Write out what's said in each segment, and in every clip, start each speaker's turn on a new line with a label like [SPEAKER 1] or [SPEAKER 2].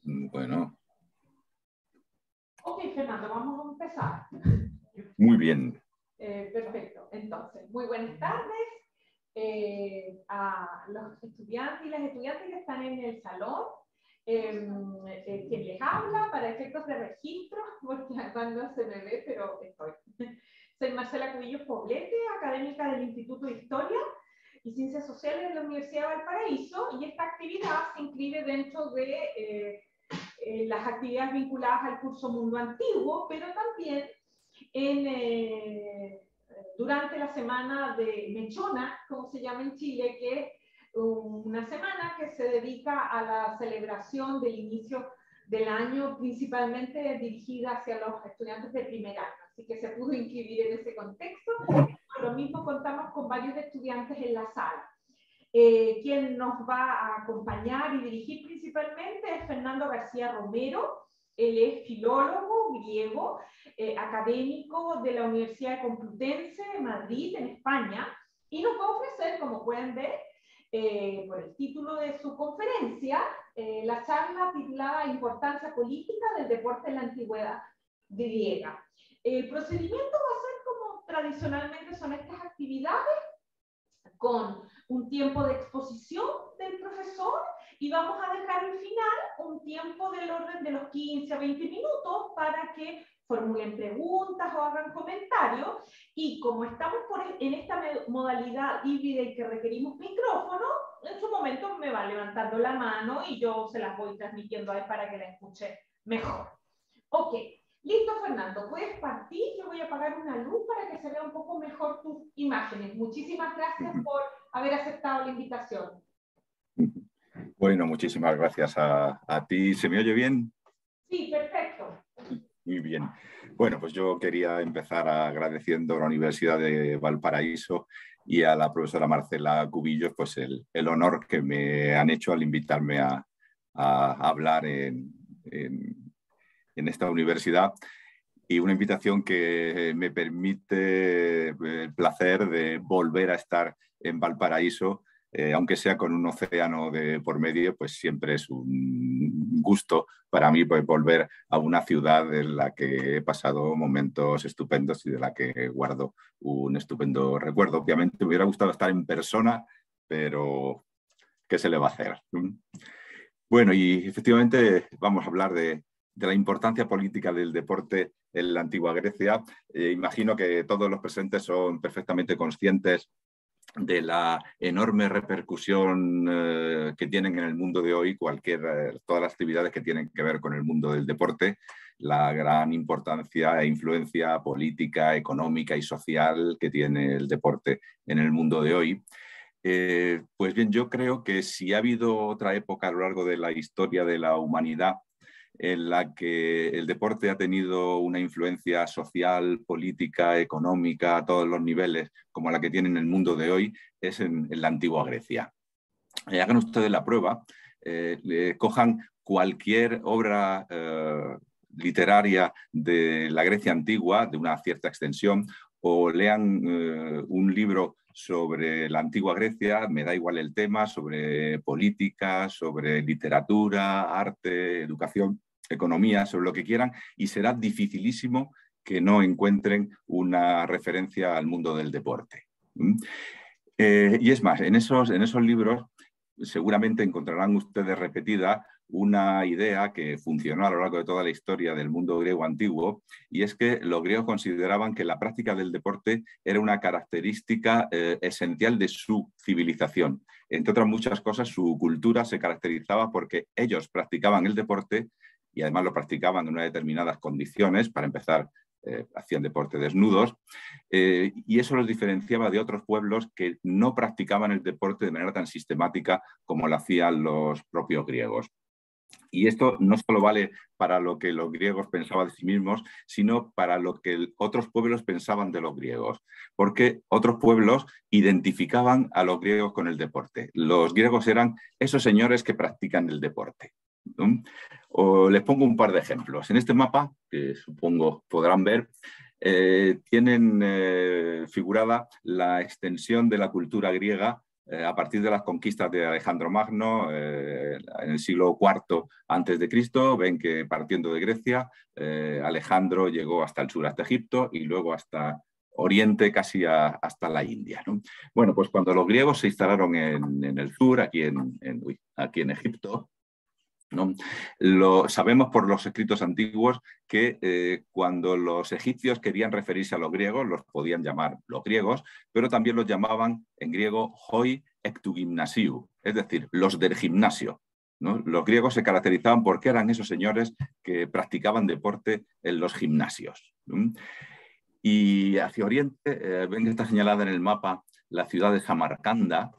[SPEAKER 1] Bueno.
[SPEAKER 2] Ok, Fernando, vamos a empezar.
[SPEAKER 1] Muy bien.
[SPEAKER 2] Perfecto. Entonces, muy buenas tardes a los estudiantes y las estudiantes que están en el salón. Quien les habla para efectos de registro, porque cuando se me ve, pero estoy. Soy Marcela Cubillos Poblete, académica del Instituto de Historia y Ciencias Sociales de la Universidad de Valparaíso, y esta actividad se inscribe dentro de las actividades vinculadas al curso Mundo Antiguo, pero también durante la semana de Mechona, como se llama en Chile, que es una semana que se dedica a la celebración del inicio del año, principalmente dirigida hacia los estudiantes de primer año. Así que se pudo inscribir en ese contexto. Lo mismo contamos con varios estudiantes en la sala. Quien nos va a acompañar y dirigir principalmente es Fernando García Romero. Él es filólogo griego, académico de la Universidad Complutense de Madrid, en España, y nos va a ofrecer, como pueden ver, por el título de su conferencia, la charla titulada Importancia política del deporte en la antigüedad griega. El procedimiento va a ser como tradicionalmente son estas actividades, con un tiempo de exposición del profesor, y vamos a dejar al final un tiempo del orden de los 15 a 20 minutos para que formulen preguntas o hagan comentarios. Y como estamos en esta modalidad híbrida y que requerimos micrófono, en su momento me va levantando la mano y yo se las voy transmitiendo a él para que la escuche mejor. Ok. Listo, Fernando, puedes partir. Yo voy a apagar una luz para que se vea un poco mejor tus imágenes. Muchísimas gracias por haber aceptado la invitación.
[SPEAKER 1] Bueno, muchísimas gracias a ti. ¿Se me oye bien?
[SPEAKER 2] Sí, perfecto.
[SPEAKER 1] Muy bien. Bueno, pues yo quería empezar agradeciendo a la Universidad de Valparaíso y a la profesora Marcela Cubillos pues el honor que me han hecho al invitarme a hablar en esta universidad, y una invitación que me permite el placer de volver a estar en Valparaíso, aunque sea con un océano de por medio, pues siempre es un gusto para mí pues, volver a una ciudad en la que he pasado momentos estupendos y de la que guardo un estupendo recuerdo. Obviamente me hubiera gustado estar en persona, pero ¿qué se le va a hacer? Bueno, y efectivamente vamos a hablar de la importancia política del deporte en la antigua Grecia. Imagino que todos los presentes son perfectamente conscientes de la enorme repercusión que tienen en el mundo de hoy todas las actividades que tienen que ver con el mundo del deporte, la gran importancia e influencia política, económica y social que tiene el deporte en el mundo de hoy. Pues bien, yo creo que si ha habido otra época a lo largo de la historia de la humanidad en la que el deporte ha tenido una influencia social, política, económica, a todos los niveles, como la que tiene en el mundo de hoy, es en la antigua Grecia. Hagan ustedes la prueba, cojan cualquier obra literaria de la Grecia antigua, de una cierta extensión, o lean un libro sobre la antigua Grecia, me da igual el tema, sobre política, sobre literatura, arte, educación, economía, sobre lo que quieran, y será dificilísimo que no encuentren una referencia al mundo del deporte. Y es más, en esos libros seguramente encontrarán ustedes repetida una idea que funcionó a lo largo de toda la historia del mundo griego antiguo, y es que los griegos consideraban que la práctica del deporte era una característica esencial de su civilización. Entre otras muchas cosas, su cultura se caracterizaba porque ellos practicaban el deporte y además lo practicaban en unas determinadas condiciones. Para empezar, hacían deporte desnudos, y eso los diferenciaba de otros pueblos que no practicaban el deporte de manera tan sistemática como lo hacían los propios griegos. Y esto no solo vale para lo que los griegos pensaban de sí mismos, sino para lo que otros pueblos pensaban de los griegos, porque otros pueblos identificaban a los griegos con el deporte. Los griegos eran esos señores que practican el deporte, ¿no? Les pongo un par de ejemplos. En este mapa, que supongo podrán ver, tienen figurada la extensión de la cultura griega a partir de las conquistas de Alejandro Magno, en el siglo IV a.C., ven que partiendo de Grecia, Alejandro llegó hasta el sur, hasta Egipto, y luego hasta Oriente, casi hasta la India, ¿no? Bueno, pues cuando los griegos se instalaron en el sur, aquí en Egipto, ¿no? Sabemos por los escritos antiguos que cuando los egipcios querían referirse a los griegos, los podían llamar los griegos, pero también los llamaban en griego hoi ektugymnasiou, es decir, los del gimnasio, ¿no? Los griegos se caracterizaban porque eran esos señores que practicaban deporte en los gimnasios, ¿no? Y hacia Oriente, ven que está señalada en el mapa la ciudad de Samarcanda,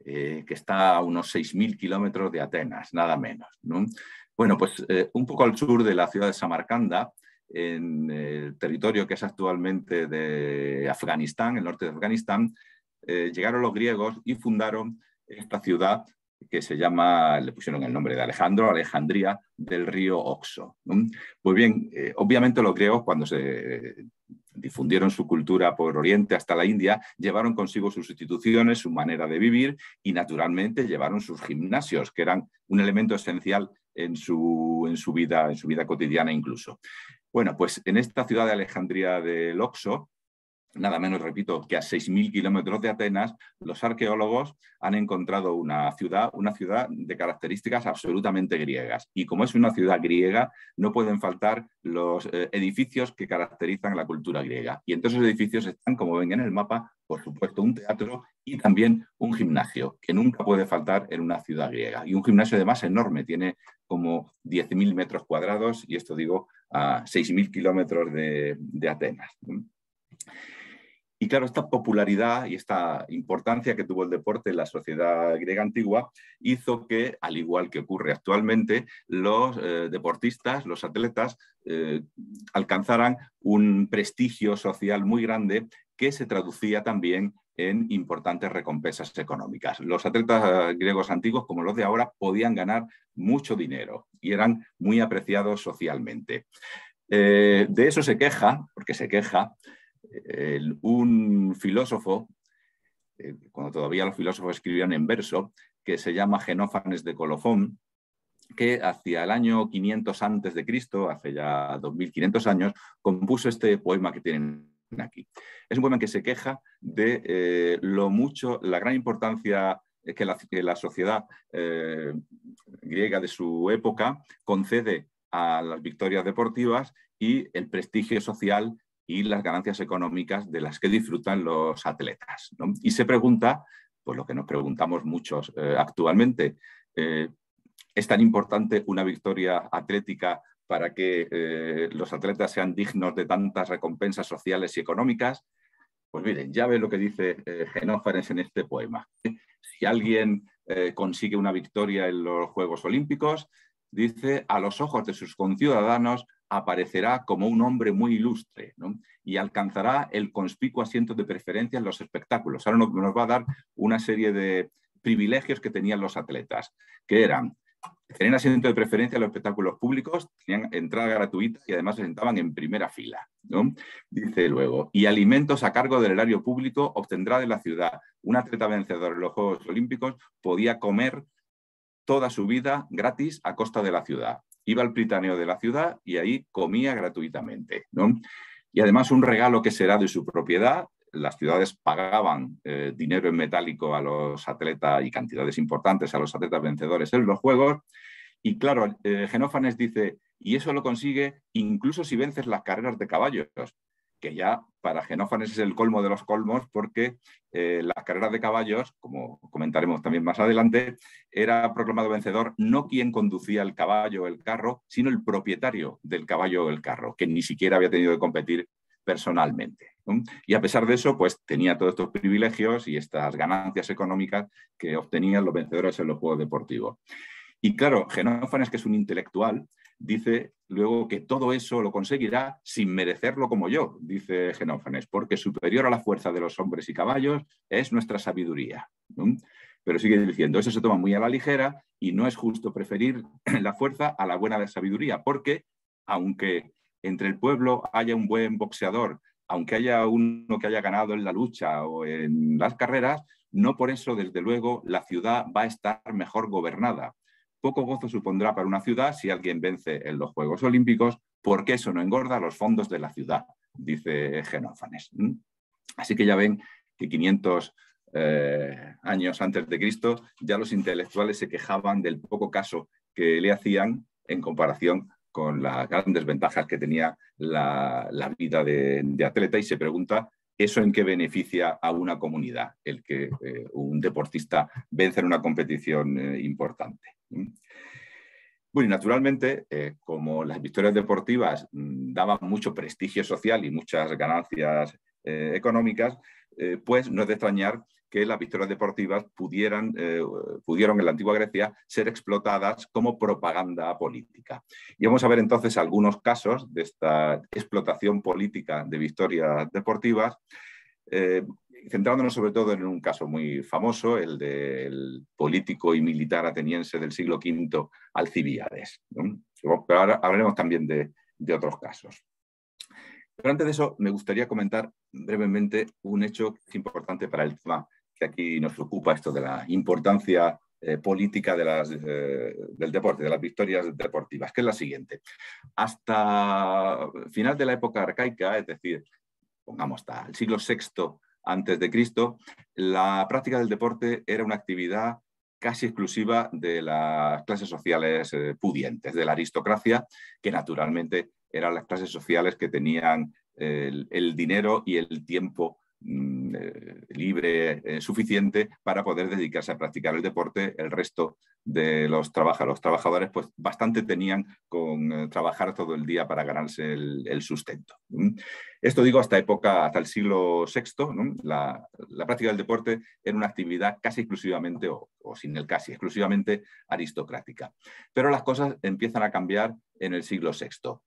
[SPEAKER 1] que está a unos 6.000 kilómetros de Atenas, nada menos, ¿no? Bueno, pues un poco al sur de la ciudad de Samarcanda, en el territorio que es actualmente de Afganistán, el norte de Afganistán, llegaron los griegos y fundaron esta ciudad que se llama, le pusieron el nombre de Alejandro, Alejandría, del río Oxo, ¿no? Pues bien, obviamente los griegos, cuando se difundieron su cultura por Oriente hasta la India, llevaron consigo sus instituciones, su manera de vivir y naturalmente llevaron sus gimnasios, que eran un elemento esencial en su vida cotidiana incluso. Bueno, pues en esta ciudad de Alejandría del Oxo, nada menos, repito, que a 6.000 kilómetros de Atenas, los arqueólogos han encontrado una ciudad de características absolutamente griegas. Y como es una ciudad griega, no pueden faltar los edificios que caracterizan la cultura griega. Y entre esos edificios están, como ven en el mapa, por supuesto, un teatro y también un gimnasio, que nunca puede faltar en una ciudad griega. Y un gimnasio además enorme, tiene como 10.000 metros cuadrados, y esto digo, a 6.000 kilómetros de Atenas. Y claro, esta popularidad y esta importancia que tuvo el deporte en la sociedad griega antigua hizo que, al igual que ocurre actualmente, los deportistas, los atletas, alcanzaran un prestigio social muy grande que se traducía también en importantes recompensas económicas. Los atletas griegos antiguos, como los de ahora, podían ganar mucho dinero y eran muy apreciados socialmente. De eso se queja, porque se queja, un filósofo, cuando todavía los filósofos escribían en verso, que se llama Genófanes de Colofón, que hacia el año 500 a.C., hace ya 2.500 años, compuso este poema que tienen aquí. Es un poema en que se queja de la gran importancia que la sociedad griega de su época concede a las victorias deportivas y el prestigio social y las ganancias económicas de las que disfrutan los atletas, ¿no? Y se pregunta, pues lo que nos preguntamos muchos actualmente, ¿es tan importante una victoria atlética para que los atletas sean dignos de tantas recompensas sociales y económicas? Pues miren, ya ve lo que dice Genófanes en este poema. Si alguien consigue una victoria en los Juegos Olímpicos, dice, a los ojos de sus conciudadanos aparecerá como un hombre muy ilustre, ¿no? Y alcanzará el conspicuo asiento de preferencia en los espectáculos. Ahora nos va a dar una serie de privilegios que tenían los atletas, que eran tenían asiento de preferencia en los espectáculos públicos, tenían entrada gratuita y además se sentaban en primera fila, ¿no? Dice luego, y alimentos a cargo del erario público obtendrá de la ciudad. Un atleta vencedor en los Juegos Olímpicos podía comer toda su vida gratis a costa de la ciudad. Iba al Pritaneo de la ciudad y ahí comía gratuitamente, ¿no? Y además un regalo que será de su propiedad. Las ciudades pagaban dinero en metálico a los atletas y cantidades importantes a los atletas vencedores en los Juegos. Y claro, Genófanes dice, y eso lo consigue incluso si vences las carreras de caballos, que ya para Genófanes es el colmo de los colmos, porque las carreras de caballos, como comentaremos también más adelante, era proclamado vencedor no quien conducía el caballo o el carro, sino el propietario del caballo o el carro, que ni siquiera había tenido que competir personalmente, ¿no? Y a pesar de eso, pues tenía todos estos privilegios y estas ganancias económicas que obtenían los vencedores en los Juegos Deportivos. Y claro, Genófanes, que es un intelectual, dice luego que todo eso lo conseguirá sin merecerlo como yo, dice Genófanes, porque superior a la fuerza de los hombres y caballos es nuestra sabiduría, ¿no? Pero sigue diciendo, eso se toma muy a la ligera y no es justo preferir la fuerza a la buena sabiduría, porque aunque entre el pueblo haya un buen boxeador aunque haya uno que haya ganado en la lucha o en las carreras, no por eso, desde luego, la ciudad va a estar mejor gobernada. Poco gozo supondrá para una ciudad si alguien vence en los Juegos Olímpicos, porque eso no engorda los fondos de la ciudad, dice Genófanes. Así que ya ven que 500 años antes de Cristo ya los intelectuales se quejaban del poco caso que le hacían en comparación con las grandes ventajas que tenía la vida de atleta, y se pregunta eso en qué beneficia a una comunidad, el que un deportista vence en una competición importante. Bueno, y naturalmente, como las victorias deportivas daban mucho prestigio social y muchas ganancias económicas, pues no es de extrañar que las victorias deportivas pudieron en la antigua Grecia ser explotadas como propaganda política. Y vamos a ver entonces algunos casos de esta explotación política de victorias deportivas, centrándonos sobre todo en un caso muy famoso, el del político y militar ateniense del siglo V, Alcibíades, ¿no? Pero ahora hablaremos también de otros casos. Pero antes de eso, me gustaría comentar brevemente un hecho que es importante para el tema que aquí nos ocupa, esto de la importancia política del deporte, de las victorias deportivas, que es la siguiente. Hasta final de la época arcaica, es decir, pongamos hasta el siglo VI antes de Cristo, la práctica del deporte era una actividad casi exclusiva de las clases sociales pudientes, de la aristocracia, que naturalmente eran las clases sociales que tenían el dinero y el tiempo libre suficiente para poder dedicarse a practicar el deporte. El resto de los trabajadores pues bastante tenían con trabajar todo el día para ganarse el sustento. Esto digo hasta el siglo VI, ¿no? La práctica del deporte era una actividad casi exclusivamente, o sin el casi, exclusivamente aristocrática. Pero las cosas empiezan a cambiar en el siglo VI.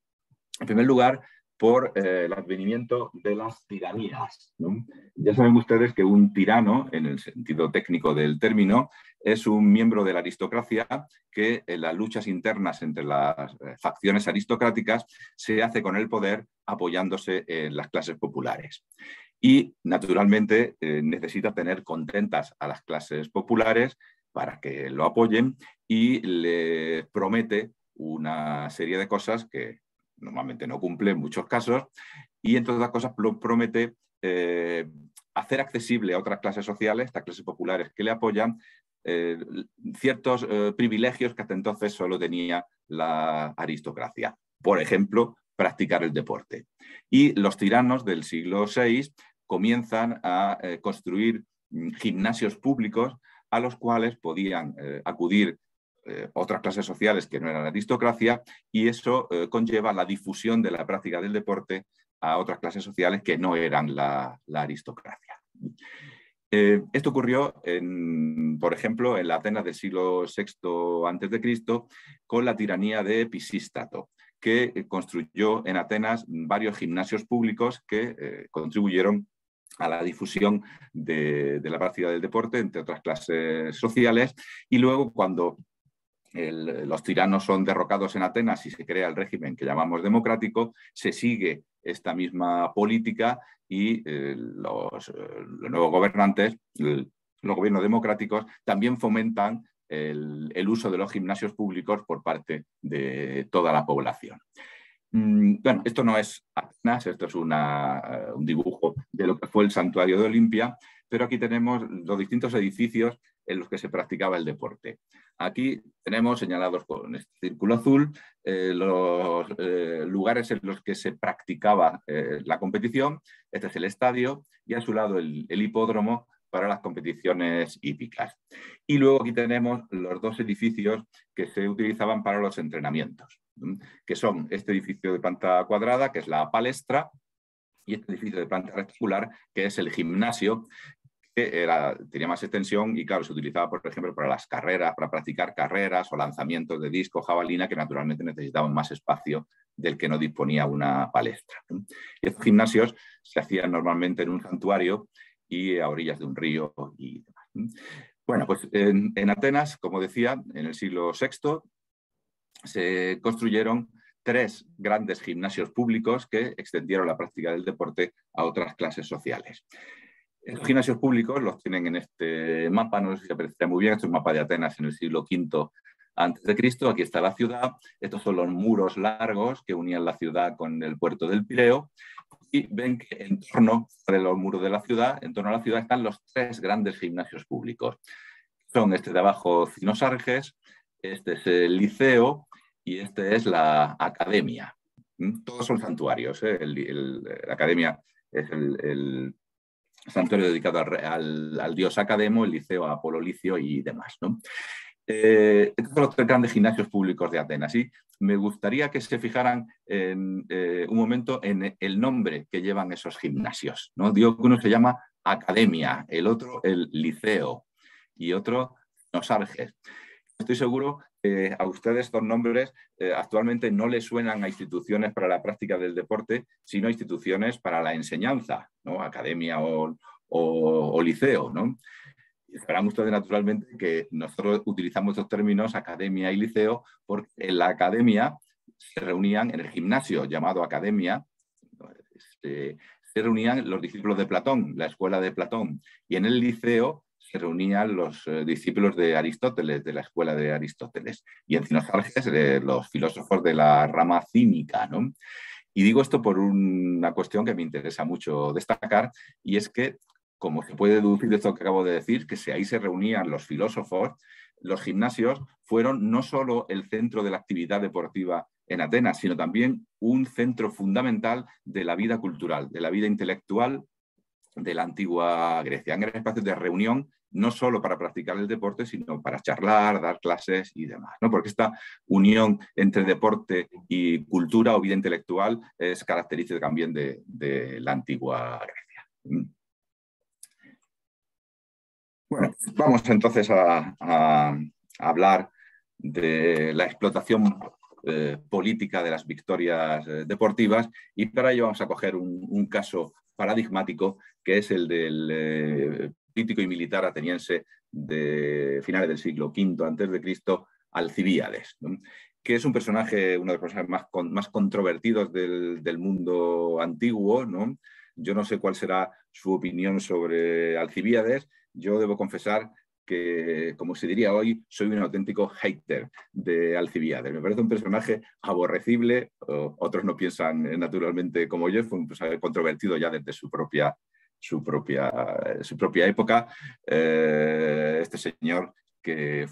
[SPEAKER 1] En primer lugar, por el advenimiento de las tiranías, ¿no? Ya saben ustedes que un tirano, en el sentido técnico del término, es un miembro de la aristocracia que en las luchas internas entre las facciones aristocráticas se hace con el poder apoyándose en las clases populares. Y, naturalmente, necesita tener contentas a las clases populares para que lo apoyen y le promete una serie de cosas que normalmente no cumple en muchos casos, y entre otras cosas promete hacer accesible a otras clases sociales, estas clases populares que le apoyan, ciertos privilegios que hasta entonces solo tenía la aristocracia. Por ejemplo, practicar el deporte. Y los tiranos del siglo VI comienzan a construir gimnasios públicos a los cuales podían acudir otras clases sociales que no eran la aristocracia, y eso conlleva la difusión de la práctica del deporte a otras clases sociales que no eran la aristocracia. Esto ocurrió, por ejemplo, en la Atenas del siglo VI a.C., con la tiranía de Pisístrato, que construyó en Atenas varios gimnasios públicos que contribuyeron a la difusión de la práctica del deporte entre otras clases sociales. Y luego, cuando los tiranos son derrocados en Atenas y se crea el régimen que llamamos democrático, se sigue esta misma política y los nuevos gobernantes, los gobiernos democráticos, también fomentan el uso de los gimnasios públicos por parte de toda la población. Bueno, esto no es Atenas, esto es un dibujo de lo que fue el santuario de Olimpia, pero aquí tenemos los distintos edificios en los que se practicaba el deporte. Aquí tenemos señalados con este círculo azul los lugares en los que se practicaba la competición. Este es el estadio y a su lado el hipódromo para las competiciones hípicas. Y luego aquí tenemos los dos edificios que se utilizaban para los entrenamientos, que son este edificio de planta cuadrada, que es la palestra, y este edificio de planta rectangular, que es el gimnasio, que tenía más extensión y, claro, se utilizaba, por ejemplo, para las carreras, para practicar carreras o lanzamientos de disco, jabalina, que naturalmente necesitaban más espacio del que no disponía una palestra. Y estos gimnasios se hacían normalmente en un santuario y a orillas de un río y demás. Bueno, pues en Atenas, como decía, en el siglo VI se construyeron 3 grandes gimnasios públicos que extendieron la práctica del deporte a otras clases sociales. Los gimnasios públicos los tienen en este mapa, no sé si aparece muy bien, este es un mapa de Atenas en el siglo V a.C. Aquí está la ciudad, estos son los muros largos que unían la ciudad con el puerto del Pireo, y ven que en torno de los muros de la ciudad, en torno a la ciudad, están los 3 grandes gimnasios públicos. Son este de abajo, Cinosarges, este es el Liceo y este es la Academia. Todos son santuarios, ¿eh? La Academia es el santuario dedicado al dios Academo, el Liceo a Apolo Licio y demás, ¿no? Estos son los 3 grandes gimnasios públicos de Atenas. Y me gustaría que se fijaran un momento en el nombre que llevan esos gimnasios, ¿no? Digo que uno se llama Academia, el otro el Liceo y otro Cinosarges. Estoy seguro que a ustedes estos nombres actualmente no les suenan a instituciones para la práctica del deporte, sino a instituciones para la enseñanza, ¿no? Academia o liceo, ¿no? Y sabrán ustedes naturalmente que nosotros utilizamos estos términos academia y liceo porque en la academia se reunían, en el gimnasio llamado academia, se reunían los discípulos de Platón, la escuela de Platón, y en el liceo se reunían los discípulos de Aristóteles, de la escuela de Aristóteles, y en Cinosarges los filósofos de la rama cínica, ¿no? Y digo esto por una cuestión que me interesa mucho destacar, y es que, como se puede deducir de esto que acabo de decir, que si ahí se reunían los filósofos, los gimnasios fueron no solo el centro de la actividad deportiva en Atenas, sino también un centro fundamental de la vida cultural, de la vida intelectual de la antigua Grecia. Eran espacios de reunión no solo para practicar el deporte, sino para charlar, dar clases y demás, ¿no? Porque esta unión entre deporte y cultura o vida intelectual es característica también de la antigua Grecia. Bueno, vamos entonces a hablar de la explotación política de las victorias deportivas, y para ello vamos a coger un caso paradigmático que es el del político y militar ateniense de finales del siglo V a.C., Alcibíades, ¿no? Que es un personaje, uno de los personajes más controvertidos del mundo antiguo, ¿no? Yo no sé cuál será su opinión sobre Alcibíades. Yo debo confesar que, como se diría hoy, soy un auténtico hater de Alcibíades. Me parece un personaje aborrecible. Otros no piensan naturalmente como yo. Fue un personaje controvertido ya desde su propia época. Este señor que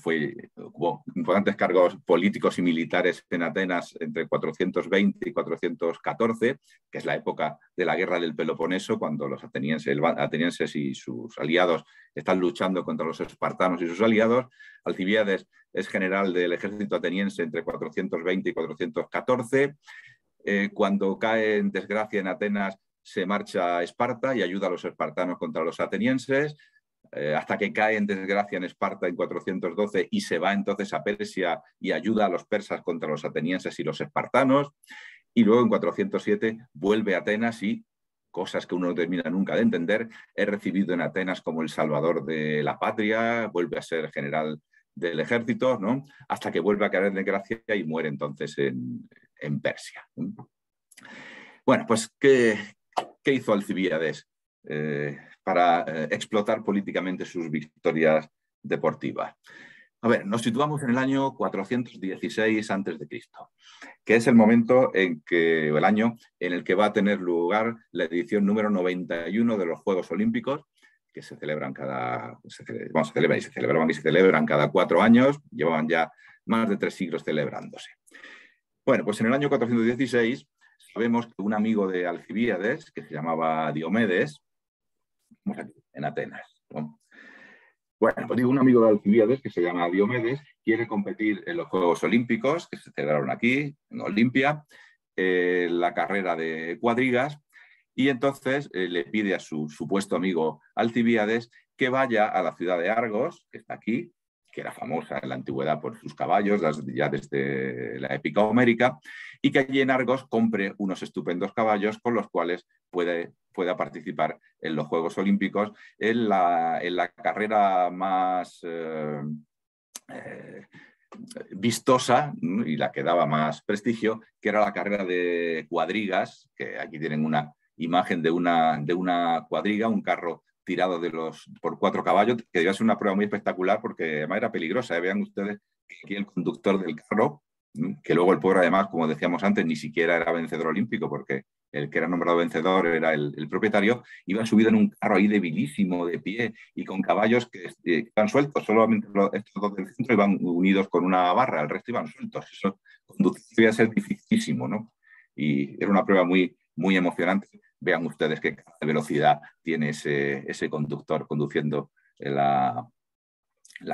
[SPEAKER 1] hubo importantes cargos políticos y militares en Atenas entre 420 y 414, que es la época de la guerra del Peloponeso, cuando los atenienses y sus aliados están luchando contra los espartanos y sus aliados. Alcibíades es general del ejército ateniense entre 420 y 414. Cuando cae en desgracia en Atenas, se marcha a Esparta y ayuda a los espartanos contra los atenienses, hasta que cae en desgracia en Esparta en 412 y se va entonces a Persia y ayuda a los persas contra los atenienses y los espartanos. Y luego en 407 vuelve a Atenas y, cosas que uno no termina nunca de entender, es recibido en Atenas como el salvador de la patria, vuelve a ser general del ejército, ¿no? Hasta que vuelve a caer en desgracia y muere entonces en Persia. Bueno, pues, ¿qué hizo Alcibíades para explotar políticamente sus victorias deportivas? A ver, nos situamos en el año 416 a.C., que es el momento el año en el que va a tener lugar la edición número 91 de los Juegos Olímpicos, que se celebran se celebran cada 4 años, llevaban ya más de 3 siglos celebrándose. Bueno, pues en el año 416 sabemos que un amigo de Alcibíades, que se llamaba Diomedes, en Atenas, ¿no? Bueno, pues digo, un amigo de Alcibíades, que se llama Diomedes, quiere competir en los Juegos Olímpicos, que se celebraron aquí, en Olimpia, la carrera de cuadrigas, y entonces le pide a su supuesto amigo Alcibíades que vaya a la ciudad de Argos, que está aquí, que era famosa en la antigüedad por sus caballos, ya desde la épica homérica, y que allí en Argos compre unos estupendos caballos con los cuales pueda participar en los Juegos Olímpicos en la carrera más vistosa, ¿no? Y la que daba más prestigio, que era la carrera de cuadrigas, que aquí tienen una imagen de una cuadriga, un carro tirado por 4 caballos, que debía ser una prueba muy espectacular porque además era peligrosa. Vean ustedes que aquí el conductor del carro, que luego el pobre además, como decíamos antes, ni siquiera era vencedor olímpico, porque el que era nombrado vencedor era el propietario, iba subido en un carro ahí debilísimo, de pie, y con caballos que iban sueltos, solamente estos 2 del centro iban unidos con una barra, el resto iban sueltos. Eso conducir debía ser dificilísimo, ¿no? Y era una prueba muy, muy emocionante. Vean ustedes qué velocidad tiene ese conductor conduciendo la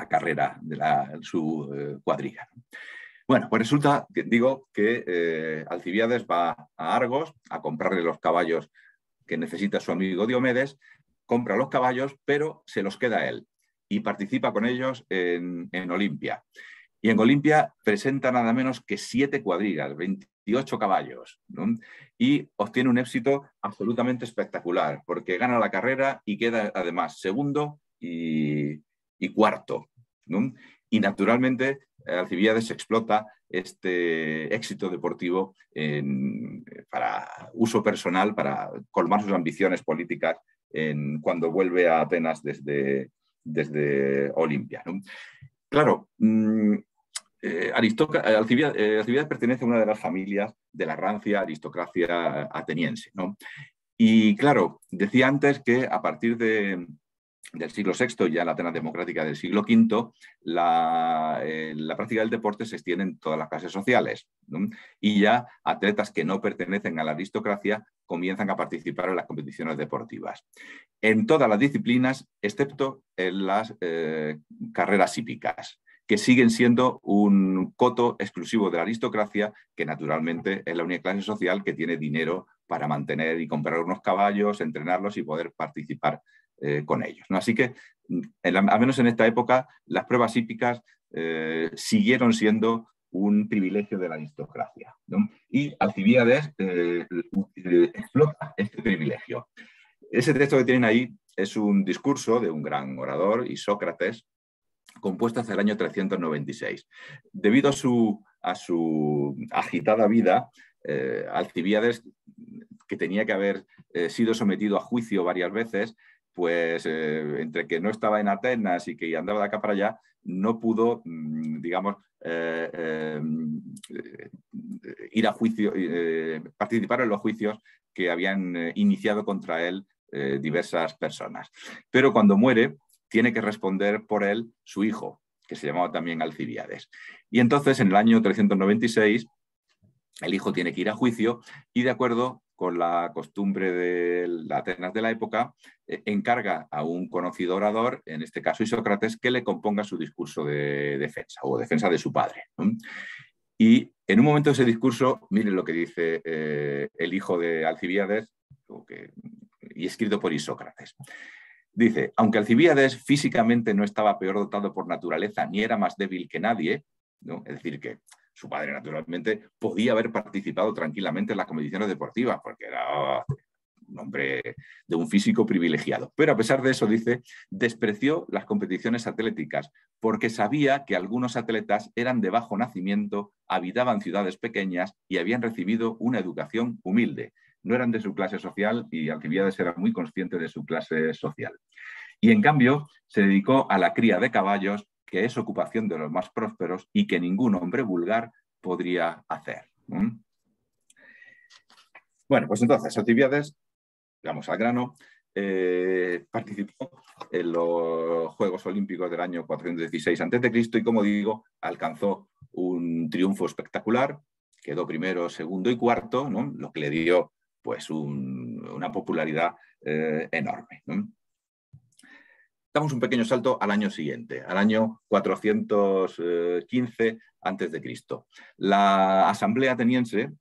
[SPEAKER 1] carrera de su cuadriga. Bueno, pues resulta que digo que Alcibíades va a Argos a comprarle los caballos que necesita su amigo Diomedes, compra los caballos, pero se los queda él y participa con ellos en Olimpia. Y en Olimpia presenta nada menos que 7 cuadrigas, 28 caballos, ¿no? Y obtiene un éxito absolutamente espectacular, porque gana la carrera y queda además segundo y cuarto, ¿no? Y naturalmente Alcibíades explota este éxito deportivo para uso personal, para colmar sus ambiciones políticas cuando vuelve a Atenas desde Olimpia, ¿no? Claro, Alcibíades pertenece a una de las familias de la rancia aristocracia ateniense, ¿no? Y claro, decía antes que a partir del siglo VI, ya la Atenas democrática del siglo V, la práctica del deporte se extiende en todas las clases sociales, ¿no? Y ya atletas que no pertenecen a la aristocracia comienzan a participar en las competiciones deportivas. En todas las disciplinas, excepto en las carreras hípicas, que siguen siendo un coto exclusivo de la aristocracia, que naturalmente es la única clase social que tiene dinero para mantener y comprar unos caballos, entrenarlos y poder participar con ellos, ¿no? Así que, al menos en esta época, las pruebas hípicas siguieron siendo un privilegio de la aristocracia, ¿no? Y Alcibíades explota este privilegio. Ese texto que tienen ahí es un discurso de un gran orador, Isócrates, compuesto hacia el año 396. Debido a su agitada vida, Alcibíades, que tenía que haber sido sometido a juicio varias veces, pues entre que no estaba en Atenas y que andaba de acá para allá, no pudo, digamos, ir a juicio, participar en los juicios que habían iniciado contra él diversas personas. Pero cuando muere, tiene que responder por él su hijo, que se llamaba también Alcibíades. Y entonces, en el año 396, el hijo tiene que ir a juicio y, de acuerdo con la costumbre de la Atenas de la época, encarga a un conocido orador, en este caso Isócrates, que le componga su discurso de defensa o defensa de su padre, ¿no? Y en un momento de ese discurso, miren lo que dice el hijo de Alcibíades, y escrito por Isócrates. Dice, aunque Alcibíades físicamente no estaba peor dotado por naturaleza ni era más débil que nadie, ¿no? Es decir, que su padre naturalmente podía haber participado tranquilamente en las competiciones deportivas porque era un hombre de un físico privilegiado. Pero a pesar de eso, dice, despreció las competiciones atléticas porque sabía que algunos atletas eran de bajo nacimiento, habitaban ciudades pequeñas y habían recibido una educación humilde. No eran de su clase social y Alcibíades era muy consciente de su clase social. Y en cambio se dedicó a la cría de caballos, que es ocupación de los más prósperos y que ningún hombre vulgar podría hacer. Bueno, pues entonces Alcibíades, vamos al grano, participó en los Juegos Olímpicos del año 416 a.C. y, como digo, alcanzó un triunfo espectacular, quedó primero, segundo y cuarto, ¿no? Lo que le dio pues una popularidad enorme, ¿no? Damos un pequeño salto al año siguiente, al año 415 a.C. La asamblea ateniense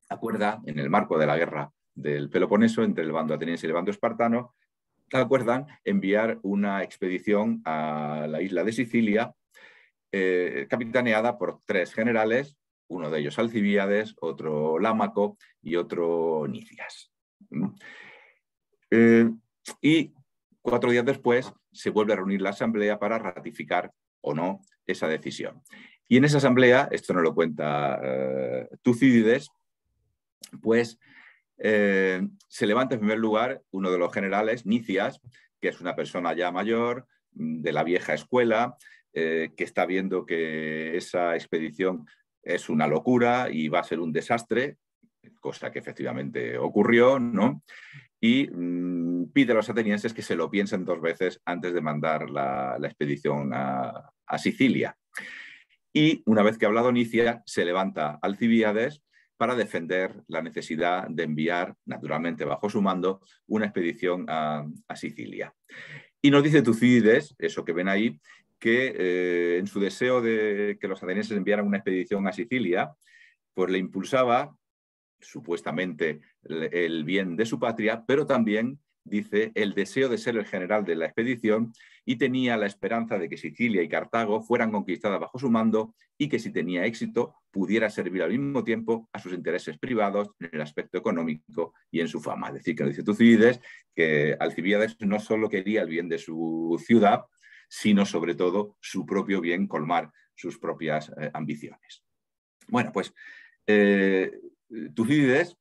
[SPEAKER 1] acuerda, en el marco de la guerra del Peloponeso entre el bando ateniense y el bando espartano, acuerdan enviar una expedición a la isla de Sicilia, capitaneada por 3 generales, uno de ellos Alcibíades, otro Lámaco y otro Nicias. Y 4 días después se vuelve a reunir la asamblea para ratificar o no esa decisión. Y en esa asamblea, esto nos lo cuenta Tucídides, pues se levanta en primer lugar uno de los generales, Nicias, que es una persona ya mayor, de la vieja escuela, que está viendo que esa expedición es una locura y va a ser un desastre, cosa que efectivamente ocurrió, ¿no? Y pide a los atenienses que se lo piensen 2 veces antes de mandar la expedición a Sicilia. Y una vez que ha hablado Nicias, se levanta Alcibíades para defender la necesidad de enviar, naturalmente bajo su mando, una expedición a Sicilia. Y nos dice Tucídides, eso que ven ahí, que en su deseo de que los atenienses enviaran una expedición a Sicilia, pues le impulsaba supuestamente el bien de su patria, pero también, dice, el deseo de ser el general de la expedición, y tenía la esperanza de que Sicilia y Cartago fueran conquistadas bajo su mando y que, si tenía éxito, pudiera servir al mismo tiempo a sus intereses privados en el aspecto económico y en su fama. Es decir, que nos dice Tucídides que Alcibíades no solo quería el bien de su ciudad, sino sobre todo su propio bien, colmar sus propias ambiciones. Bueno, pues Tucídides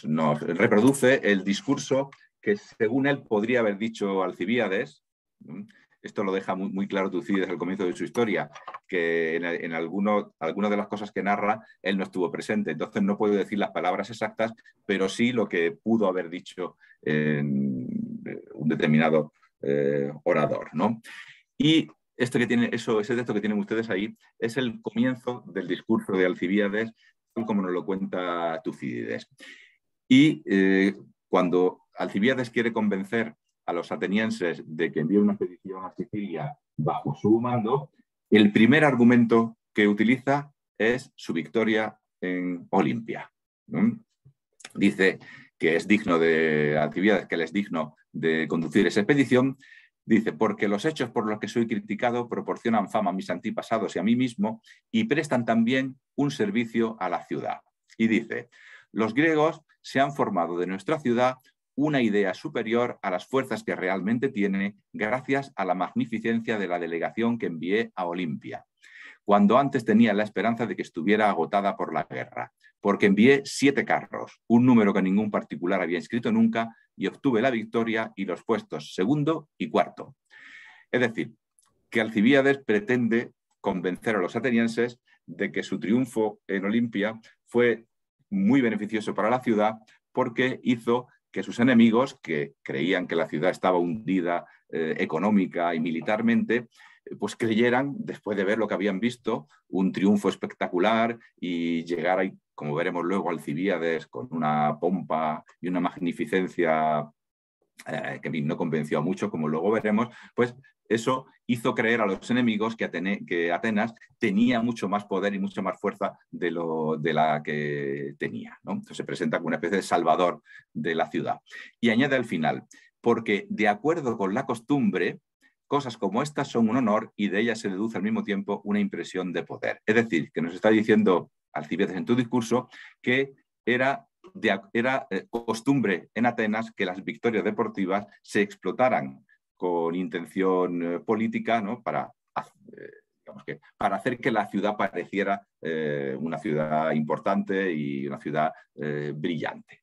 [SPEAKER 1] nos reproduce el discurso que, según él, podría haber dicho Alcibíades. Esto lo deja muy claro Tucídides al comienzo de su historia, que en algunas de las cosas que narra él no estuvo presente, entonces no puedo decir las palabras exactas, pero sí lo que pudo haber dicho en un determinado orador, ¿no? Y ese texto que tienen ustedes ahí es el comienzo del discurso de Alcibíades, como nos lo cuenta Tucídides. Y cuando Alcibíades quiere convencer a los atenienses de que envíe una expedición a Sicilia bajo su mando, el primer argumento que utiliza es su victoria en Olimpia. Dice que es digno de Alcibíades, que él es digno de conducir esa expedición. Dice, porque los hechos por los que soy criticado proporcionan fama a mis antepasados y a mí mismo y prestan también un servicio a la ciudad. Y dice, los griegos se han formado de nuestra ciudad una idea superior a las fuerzas que realmente tiene gracias a la magnificencia de la delegación que envié a Olimpia, cuando antes tenía la esperanza de que estuviera agotada por la guerra, porque envié 7 carros, un número que ningún particular había inscrito nunca, y obtuve la victoria y los puestos 2º y 4º. Es decir, que Alcibíades pretende convencer a los atenienses de que su triunfo en Olimpia fue muy beneficioso para la ciudad, porque hizo que sus enemigos, que creían que la ciudad estaba hundida económica y militarmente, pues creyeran, después de ver lo que habían visto, un triunfo espectacular y llegar ahí, como veremos luego, Alcibíades con una pompa y una magnificencia que no convenció a muchos, como luego veremos, pues eso hizo creer a los enemigos que Atenas tenía mucho más poder y mucha más fuerza de la que tenía, ¿no? Entonces se presenta como una especie de salvador de la ciudad. Y añade al final, porque de acuerdo con la costumbre, cosas como estas son un honor y de ellas se deduce al mismo tiempo una impresión de poder. Es decir, que nos está diciendo Alcibíades en tu discurso que era costumbre en Atenas que las victorias deportivas se explotaran con intención política, ¿no? para hacer que la ciudad pareciera una ciudad importante y una ciudad brillante.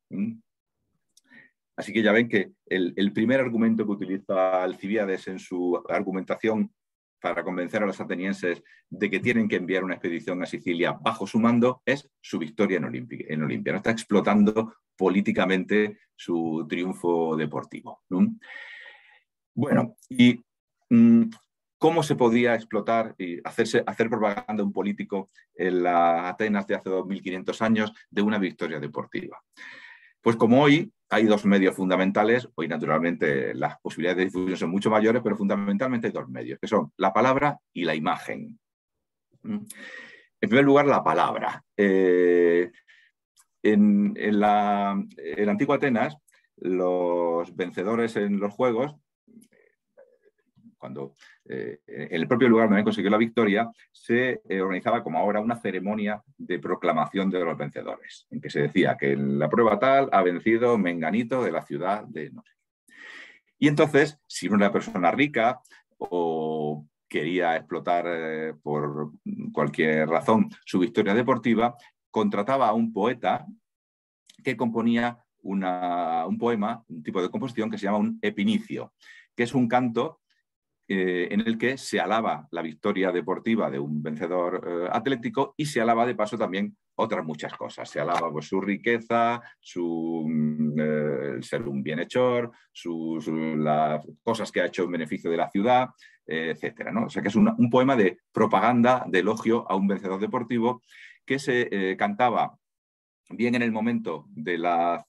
[SPEAKER 1] Así que ya ven que el primer argumento que utiliza Alcibíades en su argumentación para convencer a los atenienses de que tienen que enviar una expedición a Sicilia bajo su mando es su victoria en Olimpia. No está explotando políticamente su triunfo deportivo, ¿no? Bueno, y ¿cómo se podía explotar y hacer propaganda un político en la Atenas de hace 2500 años de una victoria deportiva? Pues como hoy hay 2 medios fundamentales, hoy naturalmente las posibilidades de difusión son mucho mayores, pero fundamentalmente hay 2 medios, que son la palabra y la imagen. En primer lugar, la palabra. En la antigua Atenas, los vencedores en los Juegos, cuando en el propio lugar donde consiguió la victoria, se organizaba como ahora una ceremonia de proclamación de los vencedores, en que se decía que en la prueba tal ha vencido Menganito de la ciudad de no sé. Y entonces, si una persona rica o quería explotar por cualquier razón su victoria deportiva, contrataba a un poeta que componía un poema, un tipo de composición que se llama un epinicio, que es un canto en el que se alaba la victoria deportiva de un vencedor atlético y se alaba de paso también otras muchas cosas. Se alaba pues, su riqueza, ser un bienhechor, las cosas que ha hecho en beneficio de la ciudad, etcétera, ¿no? O sea que es un poema de propaganda, de elogio a un vencedor deportivo que se cantaba bien en el momento de la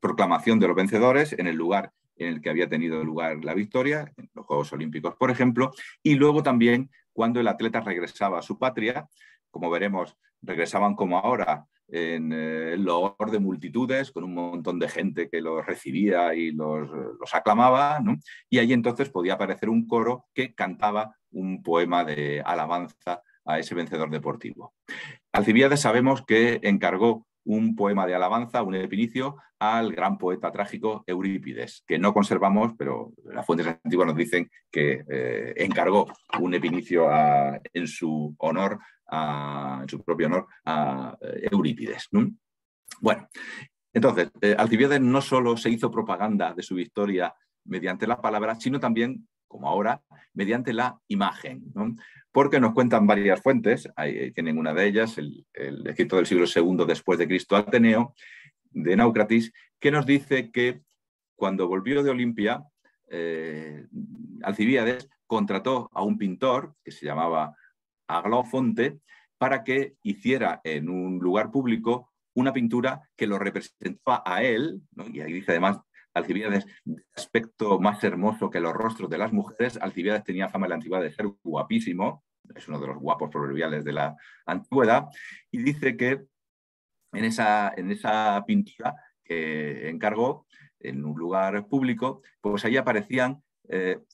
[SPEAKER 1] proclamación de los vencedores, en el lugar en el que había tenido lugar la victoria, en los Juegos Olímpicos, por ejemplo, y luego también cuando el atleta regresaba a su patria, como veremos, regresaban como ahora en loor de multitudes, con un montón de gente que los recibía y los aclamaba, ¿no? Y ahí entonces podía aparecer un coro que cantaba un poema de alabanza a ese vencedor deportivo. Alcibíades sabemos que encargó un poema de alabanza, un epinicio, al gran poeta trágico Eurípides, que no conservamos, pero las fuentes antiguas nos dicen que encargó un epinicio en su honor, en su propio honor, a Eurípides, ¿no? Bueno, entonces, Alcibíades no solo se hizo propaganda de su victoria mediante las palabras, sino también, como ahora, mediante la imagen, ¿no? Porque nos cuentan varias fuentes, ahí tienen una de ellas, el escrito del siglo II después de Cristo, Ateneo, de Náucratis, que nos dice que cuando volvió de Olimpia, Alcibíades contrató a un pintor que se llamaba Aglaofonte para que hiciera en un lugar público una pintura que lo representaba a él, ¿no? Y ahí dice además Alcibíades, de aspecto más hermoso que los rostros de las mujeres. Alcibíades tenía fama en la antigüedad de ser guapísimo, es uno de los guapos proverbiales de la antigüedad, y dice que en esa pintura que encargó en un lugar público, pues ahí aparecían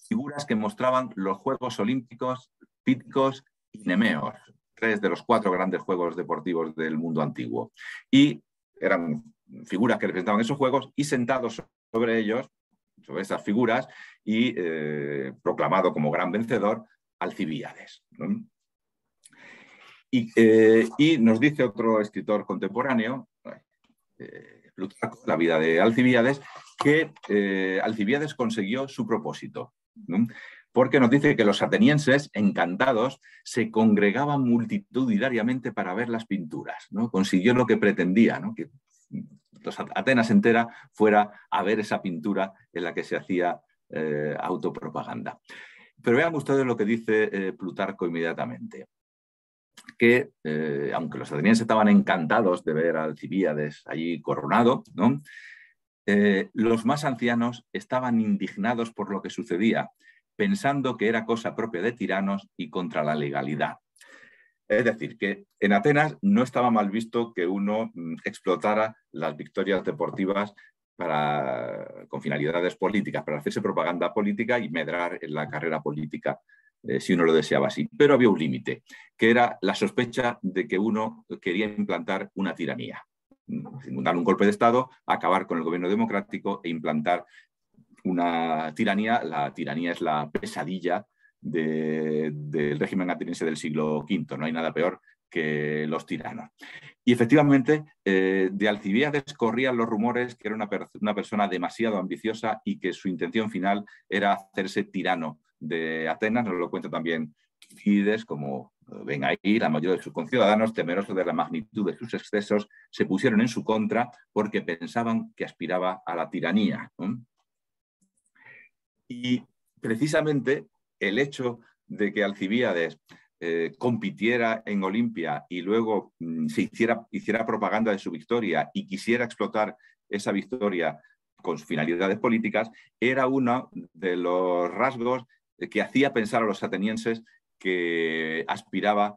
[SPEAKER 1] figuras que mostraban los Juegos Olímpicos, Píticos y Nemeos, 3 de los 4 grandes juegos deportivos del mundo antiguo. Y eran figuras que representaban esos juegos y sentados sobre ellos, sobre esas figuras, y proclamado como gran vencedor, Alcibíades, ¿no? Y nos dice otro escritor contemporáneo, Plutarco, la vida de Alcibíades, que Alcibíades consiguió su propósito, ¿no? Porque nos dice que los atenienses, encantados, se congregaban multitudinariamente para ver las pinturas, ¿no? Consiguió lo que pretendía, ¿no? Que Atenas entera fuera a ver esa pintura en la que se hacía autopropaganda. Pero vean ustedes lo que dice Plutarco inmediatamente, que aunque los atenienses estaban encantados de ver a Alcibíades allí coronado, ¿no? Los más ancianos estaban indignados por lo que sucedía, pensando que era cosa propia de tiranos y contra la legalidad. Es decir, que en Atenas no estaba mal visto que uno explotara las victorias deportivas con finalidades políticas, para hacerse propaganda política y medrar en la carrera política, si uno lo deseaba así. Pero había un límite, que era la sospecha de que uno quería implantar una tiranía. Dar un golpe de Estado, acabar con el gobierno democrático e implantar una tiranía. La tiranía es la pesadilla del régimen ateniense del siglo V. No hay nada peor que los tiranos. Y efectivamente, de Alcibíades corrían los rumores que era una persona demasiado ambiciosa y que su intención final era hacerse tirano de Atenas. Nos lo cuenta también Tucídides, como ven ahí, la mayoría de sus conciudadanos, temerosos de la magnitud de sus excesos, se pusieron en su contra porque pensaban que aspiraba a la tiranía, ¿no? Y precisamente el hecho de que Alcibíades compitiera en Olimpia y luego se hiciera propaganda de su victoria y quisiera explotar esa victoria con finalidades políticas, era uno de los rasgos que hacía pensar a los atenienses que aspiraba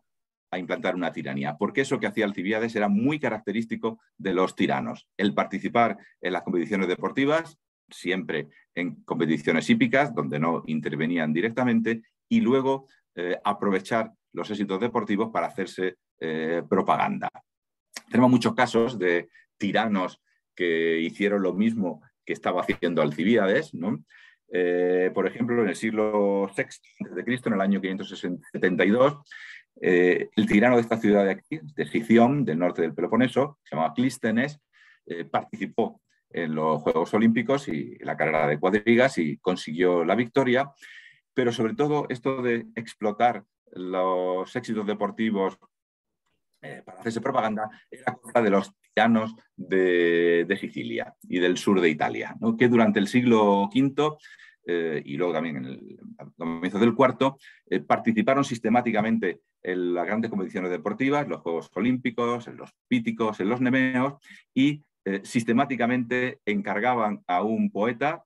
[SPEAKER 1] a implantar una tiranía, porque eso que hacía Alcibíades era muy característico de los tiranos, el participar en las competiciones deportivas, siempre en competiciones hípicas, donde no intervenían directamente, y luego aprovechar los éxitos deportivos para hacerse propaganda. Tenemos muchos casos de tiranos que hicieron lo mismo que estaba haciendo Alcibíades, ¿no? Por ejemplo, en el siglo VI a.C., en el año 572, el tirano de esta ciudad de aquí, de Sición, del norte del Peloponeso, se llamaba Clístenes, participó en los Juegos Olímpicos y la carrera de cuadrigas y consiguió la victoria. Pero sobre todo esto de explotar los éxitos deportivos para hacerse propaganda era cosa de los tiranos de Sicilia y del sur de Italia, ¿no? Que durante el siglo V y luego también en el comienzo del IV participaron sistemáticamente en las grandes competiciones deportivas, los Juegos Olímpicos, en los Píticos, en los Nemeos, y sistemáticamente encargaban a un poeta.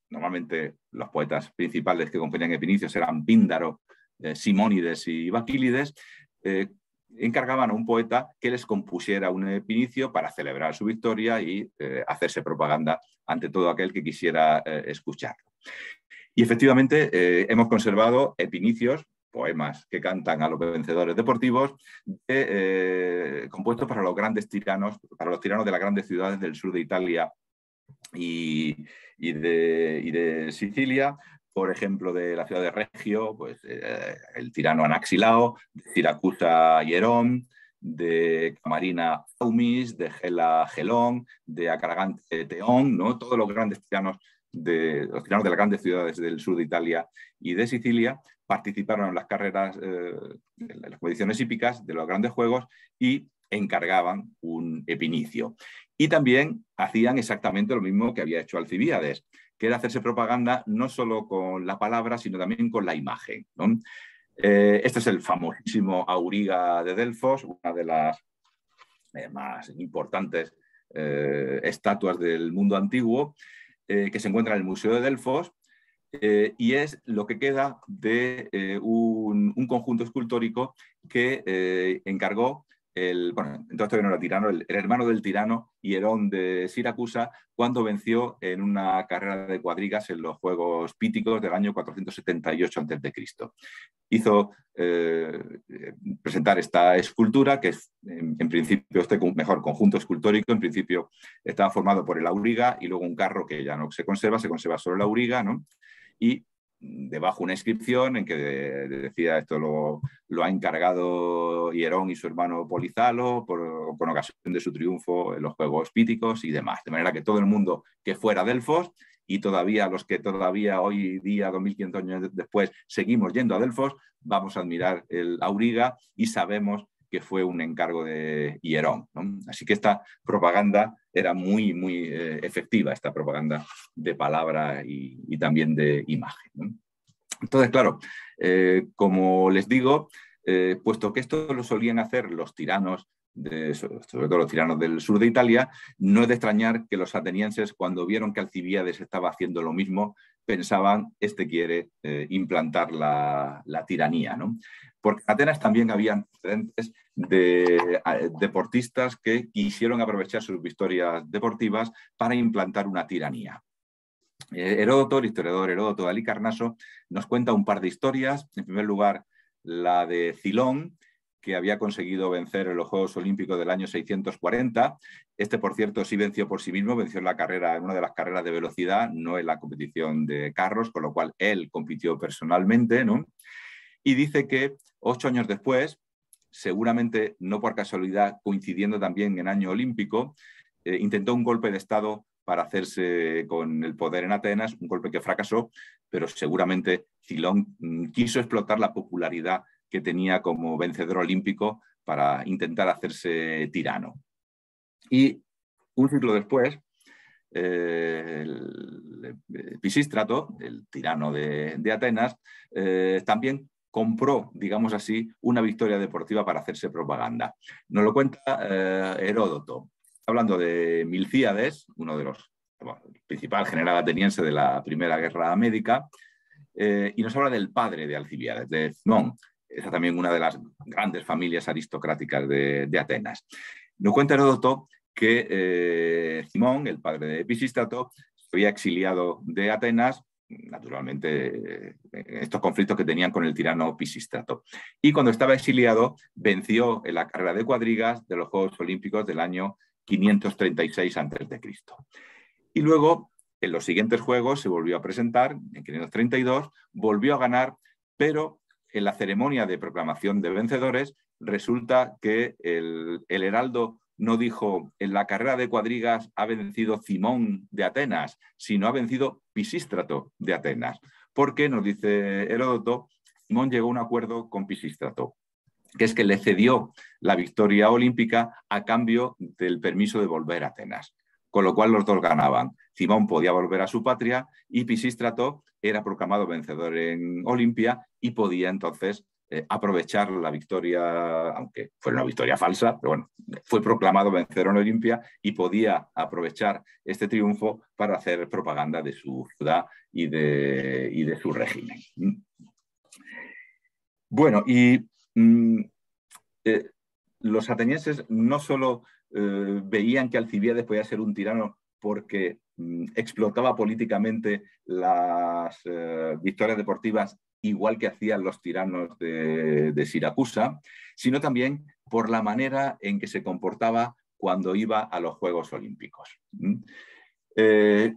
[SPEAKER 1] Normalmente los poetas principales que componían Epinicios eran Píndaro, Simónides y Baquílides. Encargaban a un poeta que les compusiera un epinicio para celebrar su victoria y hacerse propaganda ante todo aquel que quisiera escucharlo. Y efectivamente hemos conservado epinicios, poemas que cantan a los vencedores deportivos, compuestos para los grandes tiranos, para los tiranos de las grandes ciudades del sur de Italia y de Sicilia. Por ejemplo, de la ciudad de Regio, pues, el tirano Anaxilao, de Siracusa Hierón, de Camarina Aumis, de Gela Gelón, de Acaragante Teón, ¿no? Todos los grandes tiranos de las grandes ciudades del sur de Italia y de Sicilia participaron en las carreras, en las competiciones hípicas de los grandes juegos y encargaban un epinicio. Y también hacían exactamente lo mismo que había hecho Alcibíades, que era hacerse propaganda no solo con la palabra, sino también con la imagen, ¿no? Este es el famosísimo auriga de Delfos, una de las más importantes estatuas del mundo antiguo, que se encuentra en el Museo de Delfos, y es lo que queda de un conjunto escultórico que encargó entonces todavía no era tirano, el hermano del tirano, Hierón de Siracusa, cuando venció en una carrera de cuadrigas en los Juegos Píticos del año 478 a.C. Hizo presentar esta escultura, que es en principio este mejor conjunto escultórico, en principio estaba formado por el auriga y luego un carro que ya no se conserva solo el auriga, ¿no? Y debajo una inscripción en que decía esto lo ha encargado Hierón y su hermano Polizalo con ocasión de su triunfo en los Juegos Píticos y demás. De manera que todo el mundo que fuera Delfos, y todavía los que todavía hoy día, 2500 años después, seguimos yendo a Delfos, vamos a admirar el auriga y sabemos que fue un encargo de Hierón, ¿no? Así que esta propaganda era muy, muy efectiva, esta propaganda de palabra y también de imagen, ¿no? Entonces, claro, como les digo, puesto que esto lo solían hacer los tiranos, sobre todo los tiranos del sur de Italia, no es de extrañar que los atenienses, cuando vieron que Alcibíades estaba haciendo lo mismo, pensaban, este quiere implantar la tiranía, ¿no? Porque en Atenas también había antecedentes de deportistas que quisieron aprovechar sus victorias deportivas para implantar una tiranía. Heródoto, el historiador Heródoto de Halicarnaso, nos cuenta un par de historias. En primer lugar, la de Cilón, que había conseguido vencer en los Juegos Olímpicos del año 640. Este, por cierto, sí venció por sí mismo, venció en la carrera, en una de las carreras de velocidad, no en la competición de carros, con lo cual él compitió personalmente, ¿no? Y dice que 8 años después, seguramente no por casualidad, coincidiendo también en año olímpico, intentó un golpe de Estado para hacerse con el poder en Atenas, un golpe que fracasó, pero seguramente Cilón quiso explotar la popularidad que tenía como vencedor olímpico para intentar hacerse tirano. Y un siglo después, Pisístrato, el tirano de Atenas, también compró, digamos así, una victoria deportiva para hacerse propaganda. Nos lo cuenta Heródoto, hablando de Milcíades, uno de los principal general ateniense de la Primera Guerra Médica, y nos habla del padre de Alcibíades, de Cimón, esa también una de las grandes familias aristocráticas de Atenas. Nos cuenta Heródoto que Cimón, el padre de Pisístrato, se había exiliado de Atenas, naturalmente, estos conflictos que tenían con el tirano Pisístrato. Y cuando estaba exiliado, venció en la carrera de cuadrigas de los Juegos Olímpicos del año 536 a.C. Y luego En los siguientes Juegos se volvió a presentar, en 532, volvió a ganar, pero en la ceremonia de proclamación de vencedores resulta que el heraldo no dijo en la carrera de cuadrigas ha vencido Cimón de Atenas, sino ha vencido Pisístrato de Atenas, porque, nos dice Heródoto, Cimón llegó a un acuerdo con Pisístrato, que es que le cedió la victoria olímpica a cambio del permiso de volver a Atenas, con lo cual los dos ganaban. Cimón podía volver a su patria y Pisístrato era proclamado vencedor en Olimpia y podía entonces aprovechar la victoria, aunque fuera una victoria falsa, pero bueno, fue proclamado vencedor en Olimpia y podía aprovechar este triunfo para hacer propaganda de su ciudad y de su régimen. Bueno, y los atenienses no solo veían que Alcibíades podía ser un tirano porque explotaba políticamente las victorias deportivas igual que hacían los tiranos de Siracusa, sino también por la manera en que se comportaba cuando iba a los Juegos Olímpicos.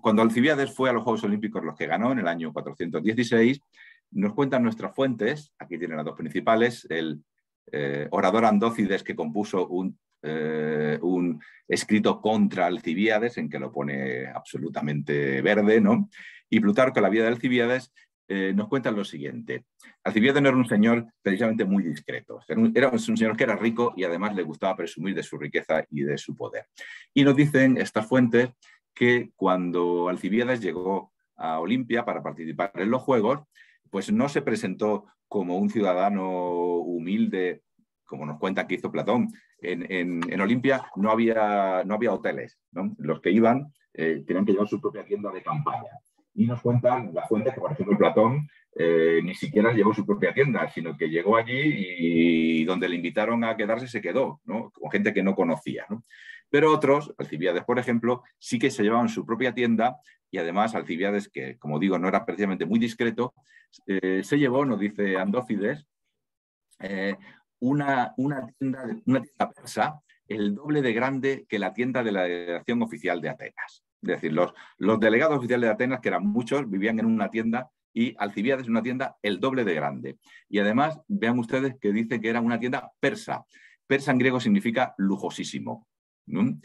[SPEAKER 1] Cuando Alcibíades fue a los Juegos Olímpicos, los que ganó en el año 416, nos cuentan nuestras fuentes, aquí tienen las dos principales, el orador Andócides, que compuso un escrito contra Alcibíades, en que lo pone absolutamente verde, ¿no? Y Plutarco, la vida de Alcibíades, nos cuenta lo siguiente. Alcibíades no era un señor precisamente muy discreto, era un señor que era rico y además le gustaba presumir de su riqueza y de su poder. Y nos dicen estas fuentes que cuando Alcibíades llegó a Olimpia para participar en los Juegos, pues no se presentó como un ciudadano humilde, como nos cuenta que hizo Platón. En Olimpia no había hoteles, ¿no? Los que iban tenían que llevar su propia tienda de campaña. Y nos cuentan las fuentes que, por ejemplo, Platón ni siquiera llevó su propia tienda, sino que llegó allí y donde le invitaron a quedarse se quedó, ¿no? Con gente que no conocía, ¿no? Pero otros, Alcibíades, por ejemplo, sí que se llevaban su propia tienda y además Alcibíades, que como digo no era precisamente muy discreto, se llevó, nos dice Andócides, una tienda persa el doble de grande que la tienda de la delegación oficial de Atenas. Es decir, los delegados oficiales de Atenas, que eran muchos, vivían en una tienda y Alcibíades en una tienda el doble de grande. Y además, vean ustedes que dice que era una tienda persa. Persa en griego significa lujosísimo, ¿no?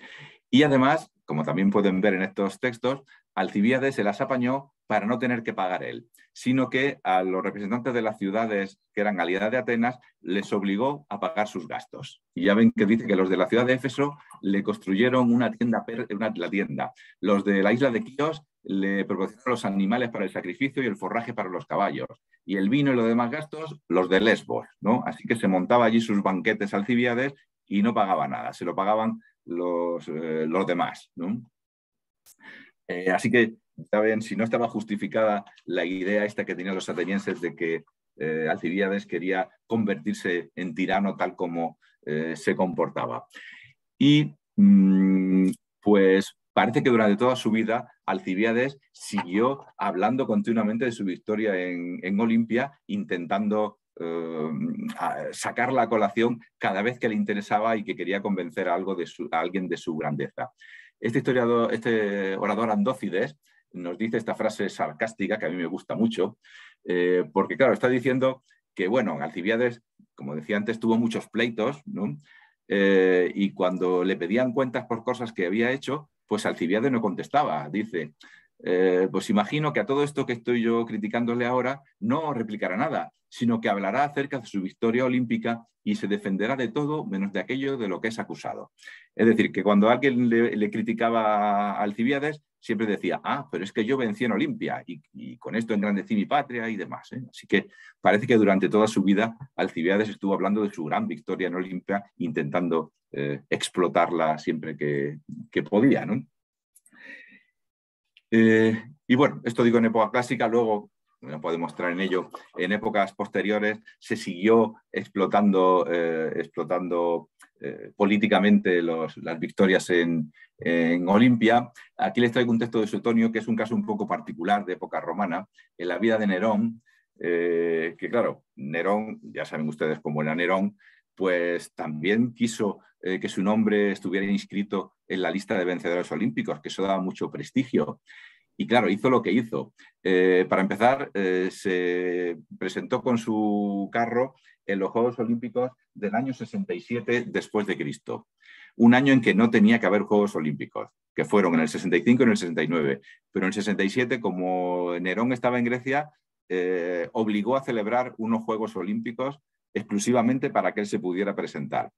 [SPEAKER 1] Y además, como también pueden ver en estos textos, Alcibíades se las apañó para no tener que pagar él, sino que a los representantes de las ciudades que eran aliadas de Atenas les obligó a pagar sus gastos. Y ya ven que dice que los de la ciudad de Éfeso le construyeron una tienda, la tienda. Los de la isla de Quíos le proporcionaron los animales para el sacrificio y el forraje para los caballos. Y el vino y los demás gastos, los de Lesbos, ¿no? Así que se montaba allí sus banquetes Alcibíades y no pagaba nada, se lo pagaban los demás, ¿no? Así que, ¿saben? Si no estaba justificada la idea esta que tenían los atenienses de que Alcibíades quería convertirse en tirano tal como se comportaba. Y pues parece que durante toda su vida Alcibíades siguió hablando continuamente de su victoria en Olimpia, intentando sacarla a colación cada vez que le interesaba y que quería convencer a alguien de su grandeza. Este orador Andócides nos dice esta frase sarcástica que a mí me gusta mucho, porque claro, está diciendo que, bueno, Alcibíades, como decía antes, tuvo muchos pleitos, ¿no? Y cuando le pedían cuentas por cosas que había hecho, pues Alcibíades no contestaba. Dice, pues imagino que a todo esto que estoy yo criticándole ahora no replicará nada, sino que hablará acerca de su victoria olímpica y se defenderá de todo menos de aquello de lo que es acusado. Es decir, que cuando alguien le criticaba a Alcibíades, siempre decía, pero es que yo vencí en Olimpia y con esto engrandecí mi patria y demás, ¿eh? Así que parece que durante toda su vida Alcibíades estuvo hablando de su gran victoria en Olimpia, intentando explotarla siempre que podía, ¿no? Y bueno, esto digo en época clásica, luego, no puedo mostrar en ello, en épocas posteriores se siguió explotando políticamente las victorias en Olimpia. Aquí les traigo un texto de Suetonio, que es un caso un poco particular de época romana, en la vida de Nerón, que claro, Nerón, ya saben ustedes cómo era Nerón, pues también quiso que su nombre estuviera inscrito en la lista de vencedores olímpicos, que eso daba mucho prestigio. Y claro, hizo lo que hizo. Para empezar, se presentó con su carro en los Juegos Olímpicos del año 67 después de Cristo. Un año en que no tenía que haber Juegos Olímpicos, que fueron en el 65 y en el 69. Pero en el 67, como Nerón estaba en Grecia, obligó a celebrar unos Juegos Olímpicos exclusivamente para que él se pudiera presentar.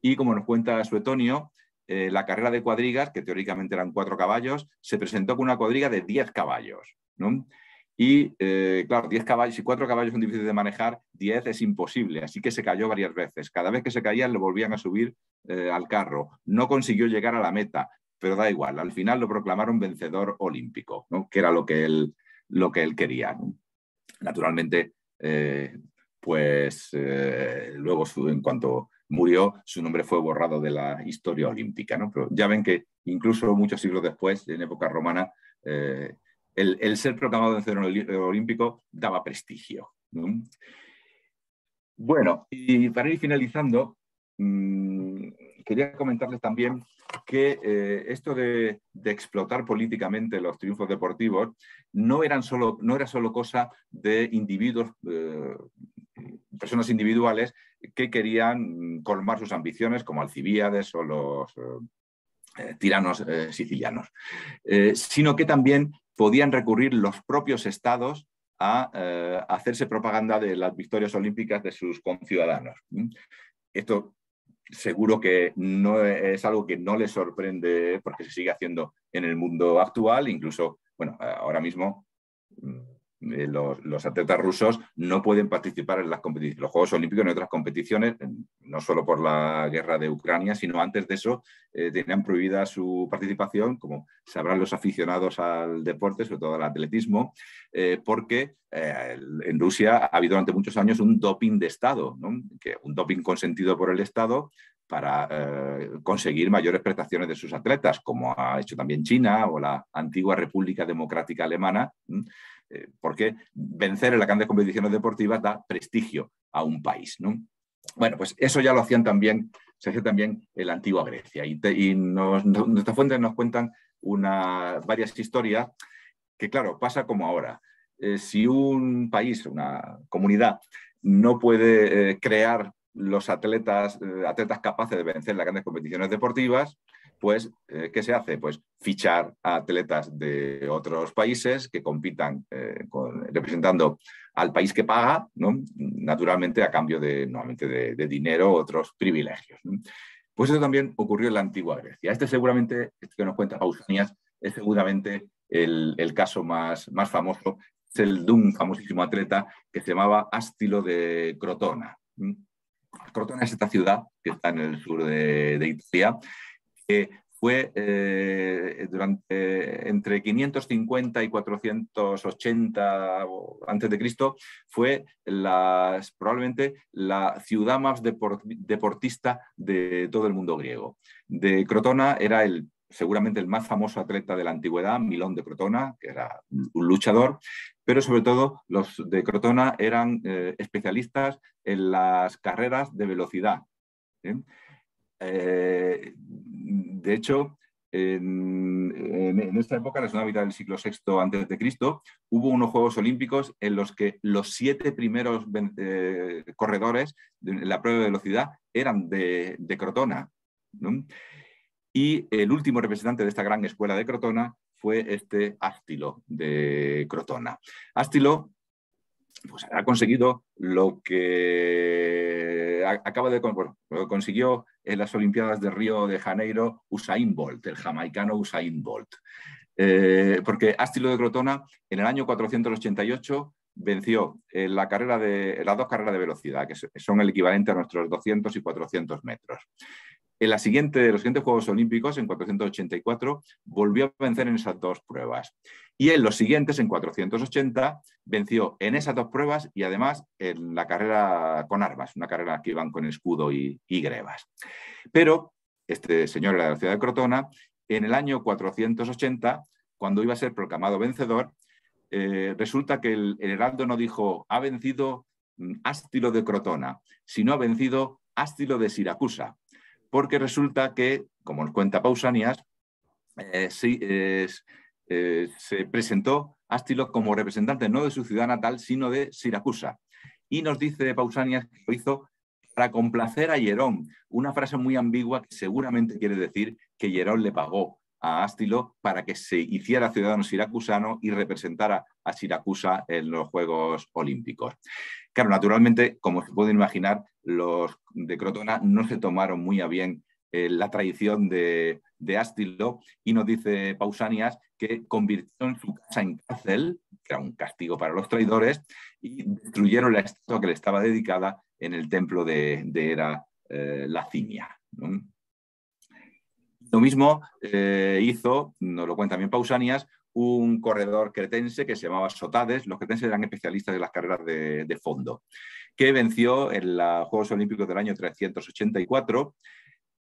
[SPEAKER 1] Y como nos cuenta Suetonio, la carrera de cuadrigas, que teóricamente eran 4 caballos, se presentó con una cuadriga de 10 caballos, ¿no? Y claro, 10 caballos, si 4 caballos son difíciles de manejar, 10 es imposible, así que se cayó varias veces. Cada vez que se caían le volvían a subir al carro. No consiguió llegar a la meta, pero da igual, al final lo proclamaron vencedor olímpico, ¿no? Que era lo que él quería, ¿no? Naturalmente, luego en cuanto murió, su nombre fue borrado de la historia olímpica, ¿no? Pero ya ven que incluso muchos siglos después, en época romana, el ser proclamado vencedor olímpico daba prestigio, ¿no? Bueno, y para ir finalizando, quería comentarles también que esto de explotar políticamente los triunfos deportivos no era solo cosa de individuos, personas individuales que querían colmar sus ambiciones, como Alcibíades o los tiranos sicilianos, sino que también podían recurrir los propios estados a hacerse propaganda de las victorias olímpicas de sus conciudadanos. Esto seguro que no es algo que no les sorprende porque se sigue haciendo en el mundo actual. Incluso, bueno, ahora mismo los atletas rusos no pueden participar en los Juegos Olímpicos en otras competiciones, no solo por la guerra de Ucrania, sino antes de eso tenían prohibida su participación, como sabrán los aficionados al deporte, sobre todo al atletismo, porque en Rusia ha habido durante muchos años un doping de Estado, ¿no? Un doping consentido por el Estado para conseguir mayores prestaciones de sus atletas, como ha hecho también China o la antigua República Democrática Alemana, porque vencer en las grandes competiciones deportivas da prestigio a un país, ¿no? Bueno, pues eso ya lo hacían también, se hacía también en la antigua Grecia. Y nuestras fuentes nos cuentan varias historias que, claro, pasa como ahora. Si un país, una comunidad, no puede crear los atletas capaces de vencer las grandes competiciones deportivas, pues, ¿qué se hace? Pues fichar a atletas de otros países que compitan representando al país que paga, ¿no? Naturalmente a cambio normalmente de dinero u otros privilegios, ¿no? Pues eso también ocurrió en la antigua Grecia. Seguramente, este que nos cuenta Pausanias, es seguramente el caso más famoso, es el de un famosísimo atleta que se llamaba Ástilo de Crotona. Crotona es esta ciudad que está en el sur de Italia, que fue entre 550 y 480 a.C., fue probablemente la ciudad más deportista de todo el mundo griego. De Crotona era seguramente el más famoso atleta de la antigüedad, Milón de Crotona, que era un luchador, pero sobre todo los de Crotona eran especialistas en las carreras de velocidad. De hecho, en esta época, en la segunda mitad del siglo VI a.C., hubo unos Juegos Olímpicos en los que los 7 primeros corredores de la prueba de velocidad eran de Crotona, ¿no? Y el último representante de esta gran escuela de Crotona fue este Ástilo de Crotona. Ástilo pues ha conseguido lo que consiguió en las Olimpiadas de Río de Janeiro Usain Bolt, el jamaicano Usain Bolt. Porque Ástilo de Crotona en el año 488 venció en las 2 carreras de velocidad, que son el equivalente a nuestros 200 y 400 metros. En los siguientes Juegos Olímpicos, en 484, volvió a vencer en esas 2 pruebas. Y en los siguientes, en 480, venció en esas 2 pruebas y además en la carrera con armas, una carrera que iban con escudo y grebas. Pero este señor era de la ciudad de Crotona, en el año 480, cuando iba a ser proclamado vencedor, resulta que el heraldo no dijo ha vencido Ástilo de Crotona, sino ha vencido Ástilo de Siracusa. Porque resulta que, como nos cuenta Pausanias, se presentó Ástilo como representante no de su ciudad natal, sino de Siracusa. Y nos dice Pausanias que lo hizo para complacer a Hierón, una frase muy ambigua que seguramente quiere decir que Hierón le pagó a Ástilo para que se hiciera ciudadano siracusano y representara a Siracusa en los Juegos Olímpicos. Claro, naturalmente, como se pueden imaginar, los de Crotona no se tomaron muy a bien la traición de Ástilo, y nos dice Pausanias que convirtieron su casa en cárcel, que era un castigo para los traidores, y destruyeron la estatua que le estaba dedicada en el templo de Hera Lacinia, ¿no? Lo mismo hizo, nos lo cuenta también Pausanias, un corredor cretense que se llamaba Sotades. Los cretenses eran especialistas de las carreras de fondo, que venció en los Juegos Olímpicos del año 384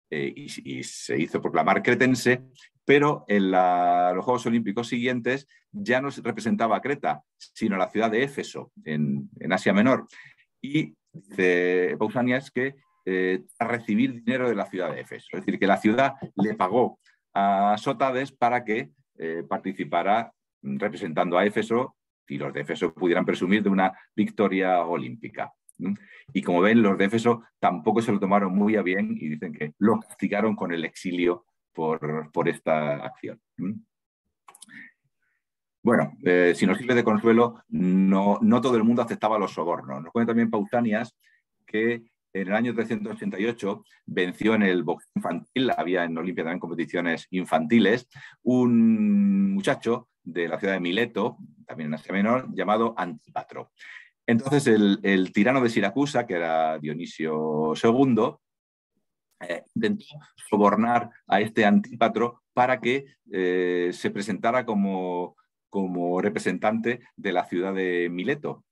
[SPEAKER 1] y se hizo proclamar cretense, pero en los Juegos Olímpicos siguientes ya no se representaba a Creta, sino a la ciudad de Éfeso, en Asia Menor. Y dice Pausanias que a recibir dinero de la ciudad de Éfeso. Es decir, que la ciudad le pagó a Sotades para que participara representando a Éfeso y los de Éfeso pudieran presumir de una victoria olímpica. Y como ven, los de Éfeso tampoco se lo tomaron muy a bien y dicen que lo castigaron con el exilio por esta acción. Bueno, si nos sirve de consuelo, no todo el mundo aceptaba los sobornos. Nos cuenta también Pausanias que en el año 388 venció en el boxeo infantil, había en Olimpia también competiciones infantiles, un muchacho de la ciudad de Mileto, también en Asia Menor, llamado Antípatro. Entonces el tirano de Siracusa, que era Dionisio II, intentó sobornar a este Antípatro para que se presentara como representante de la ciudad de Mileto,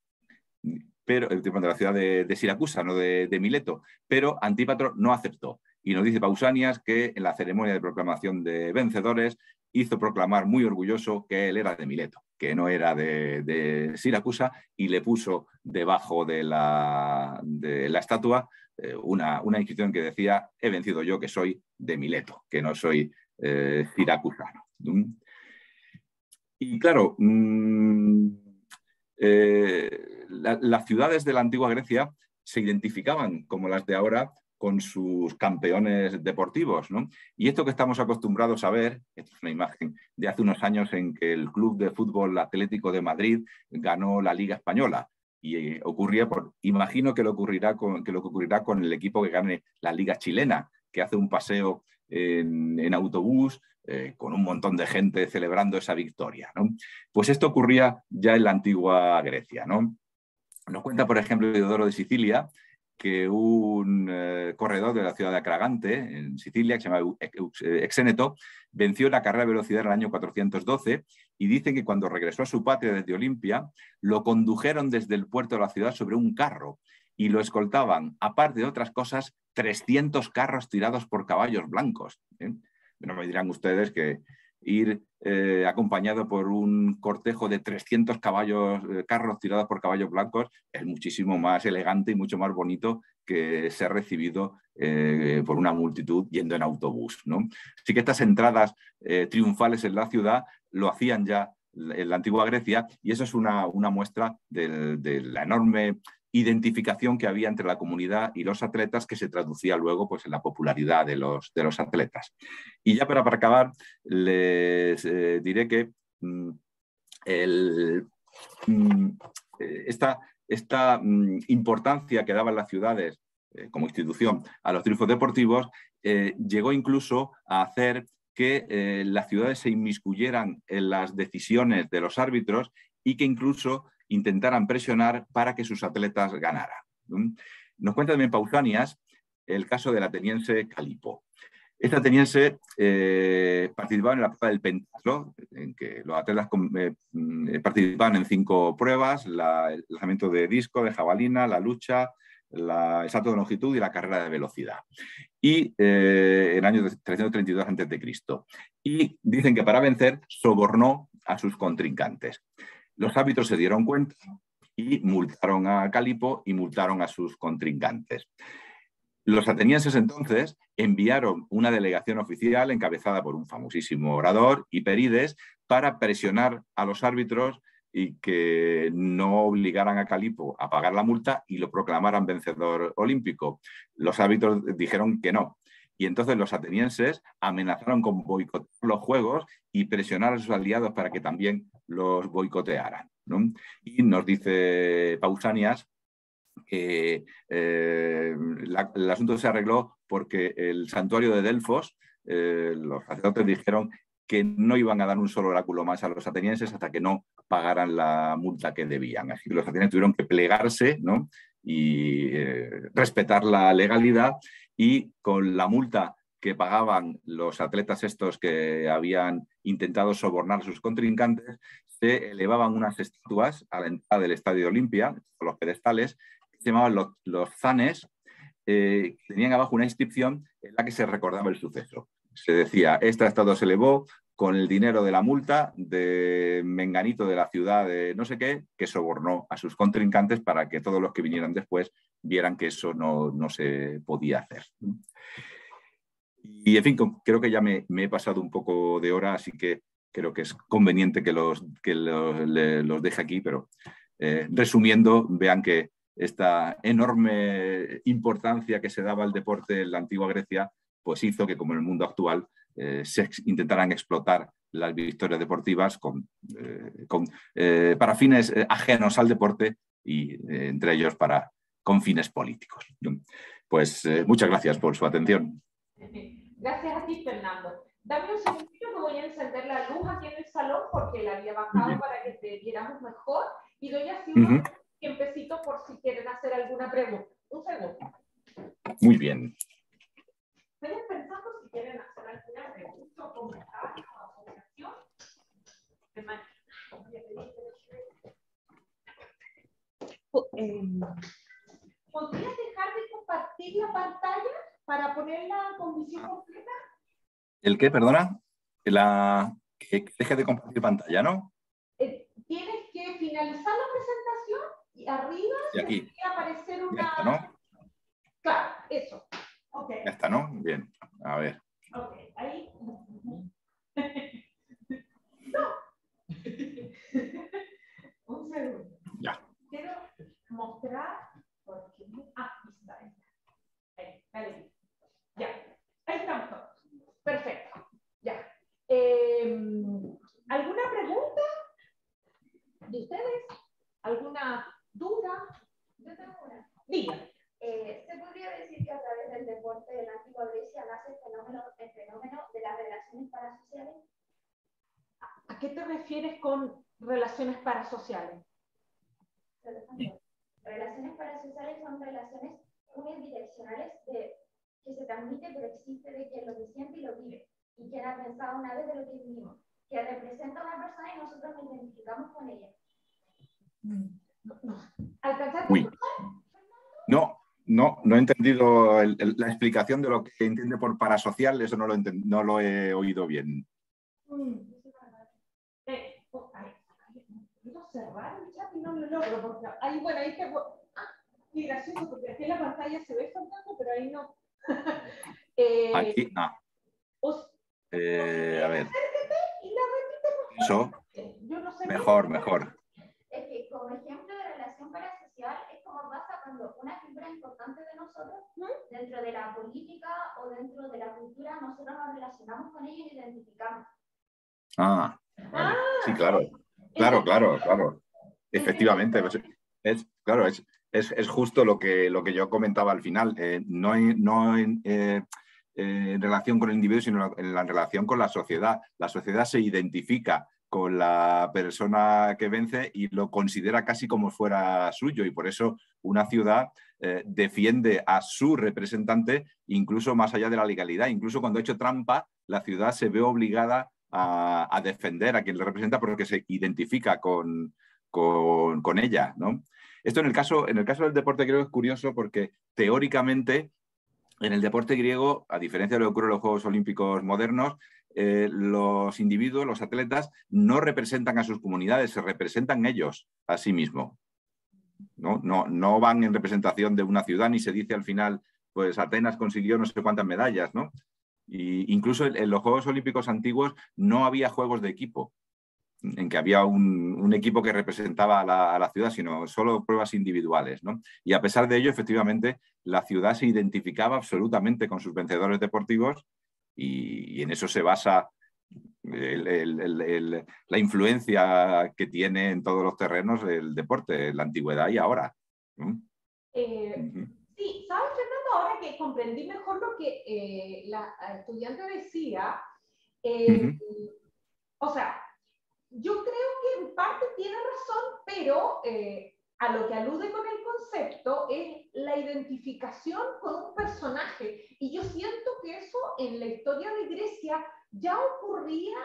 [SPEAKER 1] pero de la ciudad de Siracusa, no de Mileto, pero Antípatro no aceptó. Y nos dice Pausanias que en la ceremonia de proclamación de vencedores hizo proclamar muy orgulloso que él era de Mileto, que no era de Siracusa, y le puso debajo de la estatua una inscripción que decía: he vencido yo, que soy de Mileto, que no soy siracusano. Y claro, las ciudades de la antigua Grecia se identificaban, como las de ahora, con sus campeones deportivos, ¿no? Y esto que estamos acostumbrados a ver, esta es una imagen de hace unos años en que el Club de Fútbol Atlético de Madrid ganó la Liga Española. Y ocurría imagino que lo que ocurrirá con el equipo que gane la Liga Chilena, que hace un paseo en autobús con un montón de gente celebrando esa victoria, ¿no? Pues esto ocurría ya en la antigua Grecia, ¿no? Nos cuenta, por ejemplo, Diodoro de Sicilia, que un corredor de la ciudad de Acragante, en Sicilia, que se llama Exéneto, venció la carrera de velocidad en el año 412, y dice que cuando regresó a su patria desde Olimpia, lo condujeron desde el puerto de la ciudad sobre un carro y lo escoltaban, aparte de otras cosas, 300 carros tirados por caballos blancos. No me dirán ustedes que ir acompañado por un cortejo de 300 carros tirados por caballos blancos es muchísimo más elegante y mucho más bonito que ser recibido por una multitud yendo en autobús, ¿no? Así que estas entradas triunfales en la ciudad lo hacían ya en la antigua Grecia, y eso es una muestra de la enorme identificación que había entre la comunidad y los atletas, que se traducía luego pues en la popularidad de los atletas. Y ya para acabar, les diré que esta importancia que daban las ciudades como institución a los triunfos deportivos llegó incluso a hacer que las ciudades se inmiscuyeran en las decisiones de los árbitros y que incluso intentaran presionar para que sus atletas ganaran. Nos cuenta también Pausanias el caso del ateniense Calipo. Este ateniense participaba en la prueba del pentatlo, en que los atletas participaban en 5 pruebas: el lanzamiento de disco, de jabalina, la lucha, el salto de longitud y la carrera de velocidad. Y en el año 332 a.C. Y dicen que para vencer sobornó a sus contrincantes. Los árbitros se dieron cuenta y multaron a Calipo y multaron a sus contrincantes. Los atenienses entonces enviaron una delegación oficial encabezada por un famosísimo orador, Hiperides, para presionar a los árbitros y que no obligaran a Calipo a pagar la multa y lo proclamaran vencedor olímpico. Los árbitros dijeron que no. Y entonces los atenienses amenazaron con boicotear los Juegos y presionar a sus aliados para que también los boicotearan, ¿no? Y nos dice Pausanias que el asunto se arregló porque el santuario de Delfos, los sacerdotes dijeron que no iban a dar un solo oráculo más a los atenienses hasta que no pagaran la multa que debían. Así que los atenienses tuvieron que plegarse, ¿no? Y respetar la legalidad, y con la multa que pagaban los atletas estos que habían intentado sobornar a sus contrincantes, se elevaban unas estatuas a la entrada del Estadio Olimpia, los pedestales, que se llamaban los zanes, que tenían abajo una inscripción en la que se recordaba el suceso. Se decía, esta estatua se elevó con el dinero de la multa de Menganito de la ciudad de no sé qué, que sobornó a sus contrincantes para que todos los que vinieran después vieran que eso no se podía hacer. Y, en fin, creo que ya me he pasado un poco de hora, así que creo que es conveniente que los deje aquí, pero resumiendo, vean que esta enorme importancia que se daba al deporte en la antigua Grecia, pues hizo que, como en el mundo actual, se intentaran explotar las victorias deportivas para fines ajenos al deporte y entre ellos con fines políticos. Pues muchas gracias por su atención.
[SPEAKER 2] Gracias a ti, Fernando. Dame un segundito que voy a encender la luz aquí en el salón porque la había bajado para que te viéramos mejor, y doy así un tiempecito por si quieren hacer alguna pregunta. Un segundo.
[SPEAKER 1] Muy bien.
[SPEAKER 2] Vayan pensando si quieren hacer alguna pregunta o comentario o asociación. ¿Podrías dejar de compartir la pantalla para ponerla en condición completa?
[SPEAKER 1] ¿El qué, perdona? Que deje de compartir pantalla, ¿no?
[SPEAKER 2] Tienes que finalizar la presentación y arriba
[SPEAKER 1] debería
[SPEAKER 2] aparecer una...
[SPEAKER 1] Ya está, ¿no?
[SPEAKER 2] Claro, eso. Okay.
[SPEAKER 1] Ya está, ¿no? Bien, a ver.
[SPEAKER 2] Ok, ahí. No. Un segundo.
[SPEAKER 1] Ya.
[SPEAKER 2] Quiero mostrar... Porque... aquí está. Ahí, dale. Ya. Ahí estamos todos. Perfecto. Ya. ¿Alguna pregunta de ustedes? ¿Alguna duda?
[SPEAKER 3] Yo tengo una.
[SPEAKER 2] Diga.
[SPEAKER 3] ¿Se podría decir que a través del deporte de la antigua Grecia nace el fenómeno de las relaciones parasociales?
[SPEAKER 2] ¿A qué te refieres con relaciones parasociales?
[SPEAKER 3] Relaciones parasociales son relaciones unidireccionales que se transmiten, pero existe de quien lo siente y lo vive, y quien ha pensado una vez de lo que vivimos, que representa a una persona y nosotros nos identificamos con ella.
[SPEAKER 1] Uy. No he entendido la explicación de lo que entiende por parasocial, eso no lo he oído bien.
[SPEAKER 2] Puedo cerrar el chat y no lo logro, porque ahí, bueno, ahí te... qué gracioso, porque aquí en la pantalla se ve fantástico, pero ahí no.
[SPEAKER 1] Aquí, a ver.
[SPEAKER 2] Y la repite,
[SPEAKER 1] eso.
[SPEAKER 2] Yo no sé.
[SPEAKER 1] Mejor.
[SPEAKER 3] Es que, como ejemplo de relación parasocial, es como pasa cuando una figura importante de nosotros, dentro de la política o dentro de la cultura, nosotros nos relacionamos con ella y identificamos.
[SPEAKER 1] Vale. Sí, claro. Claro. Efectivamente. Pues es justo lo que yo comentaba al final. No en relación con el individuo, sino en la relación con la sociedad. La sociedad se identifica con la persona que vence y lo considera casi como fuera suyo, y por eso una ciudad defiende a su representante incluso más allá de la legalidad. Incluso cuando ha hecho trampa, la ciudad se ve obligada a defender a quien le representa porque se identifica con ella, ¿no? Esto en el caso del deporte griego es curioso porque teóricamente en el deporte griego, a diferencia de lo que ocurre en los Juegos Olímpicos modernos, los individuos, los atletas, no representan a sus comunidades, se representan ellos a sí mismos. No van en representación de una ciudad, ni se dice al final pues Atenas consiguió no sé cuántas medallas, ¿no? Y incluso en los Juegos Olímpicos antiguos no había juegos de equipo, en que había un equipo que representaba a la ciudad, sino solo pruebas individuales, ¿no? Y a pesar de ello, efectivamente, la ciudad se identificaba absolutamente con sus vencedores deportivos y en eso se basa la influencia que tiene en todos los terrenos el deporte, en la antigüedad y ahora.
[SPEAKER 2] Sí, ¿sabes, Fernando? Ahora que comprendí mejor lo que la estudiante decía, o sea, yo creo que en parte tiene razón, pero a lo que alude con el concepto es la identificación con un personaje. Y yo siento que eso en la historia de Grecia ya ocurría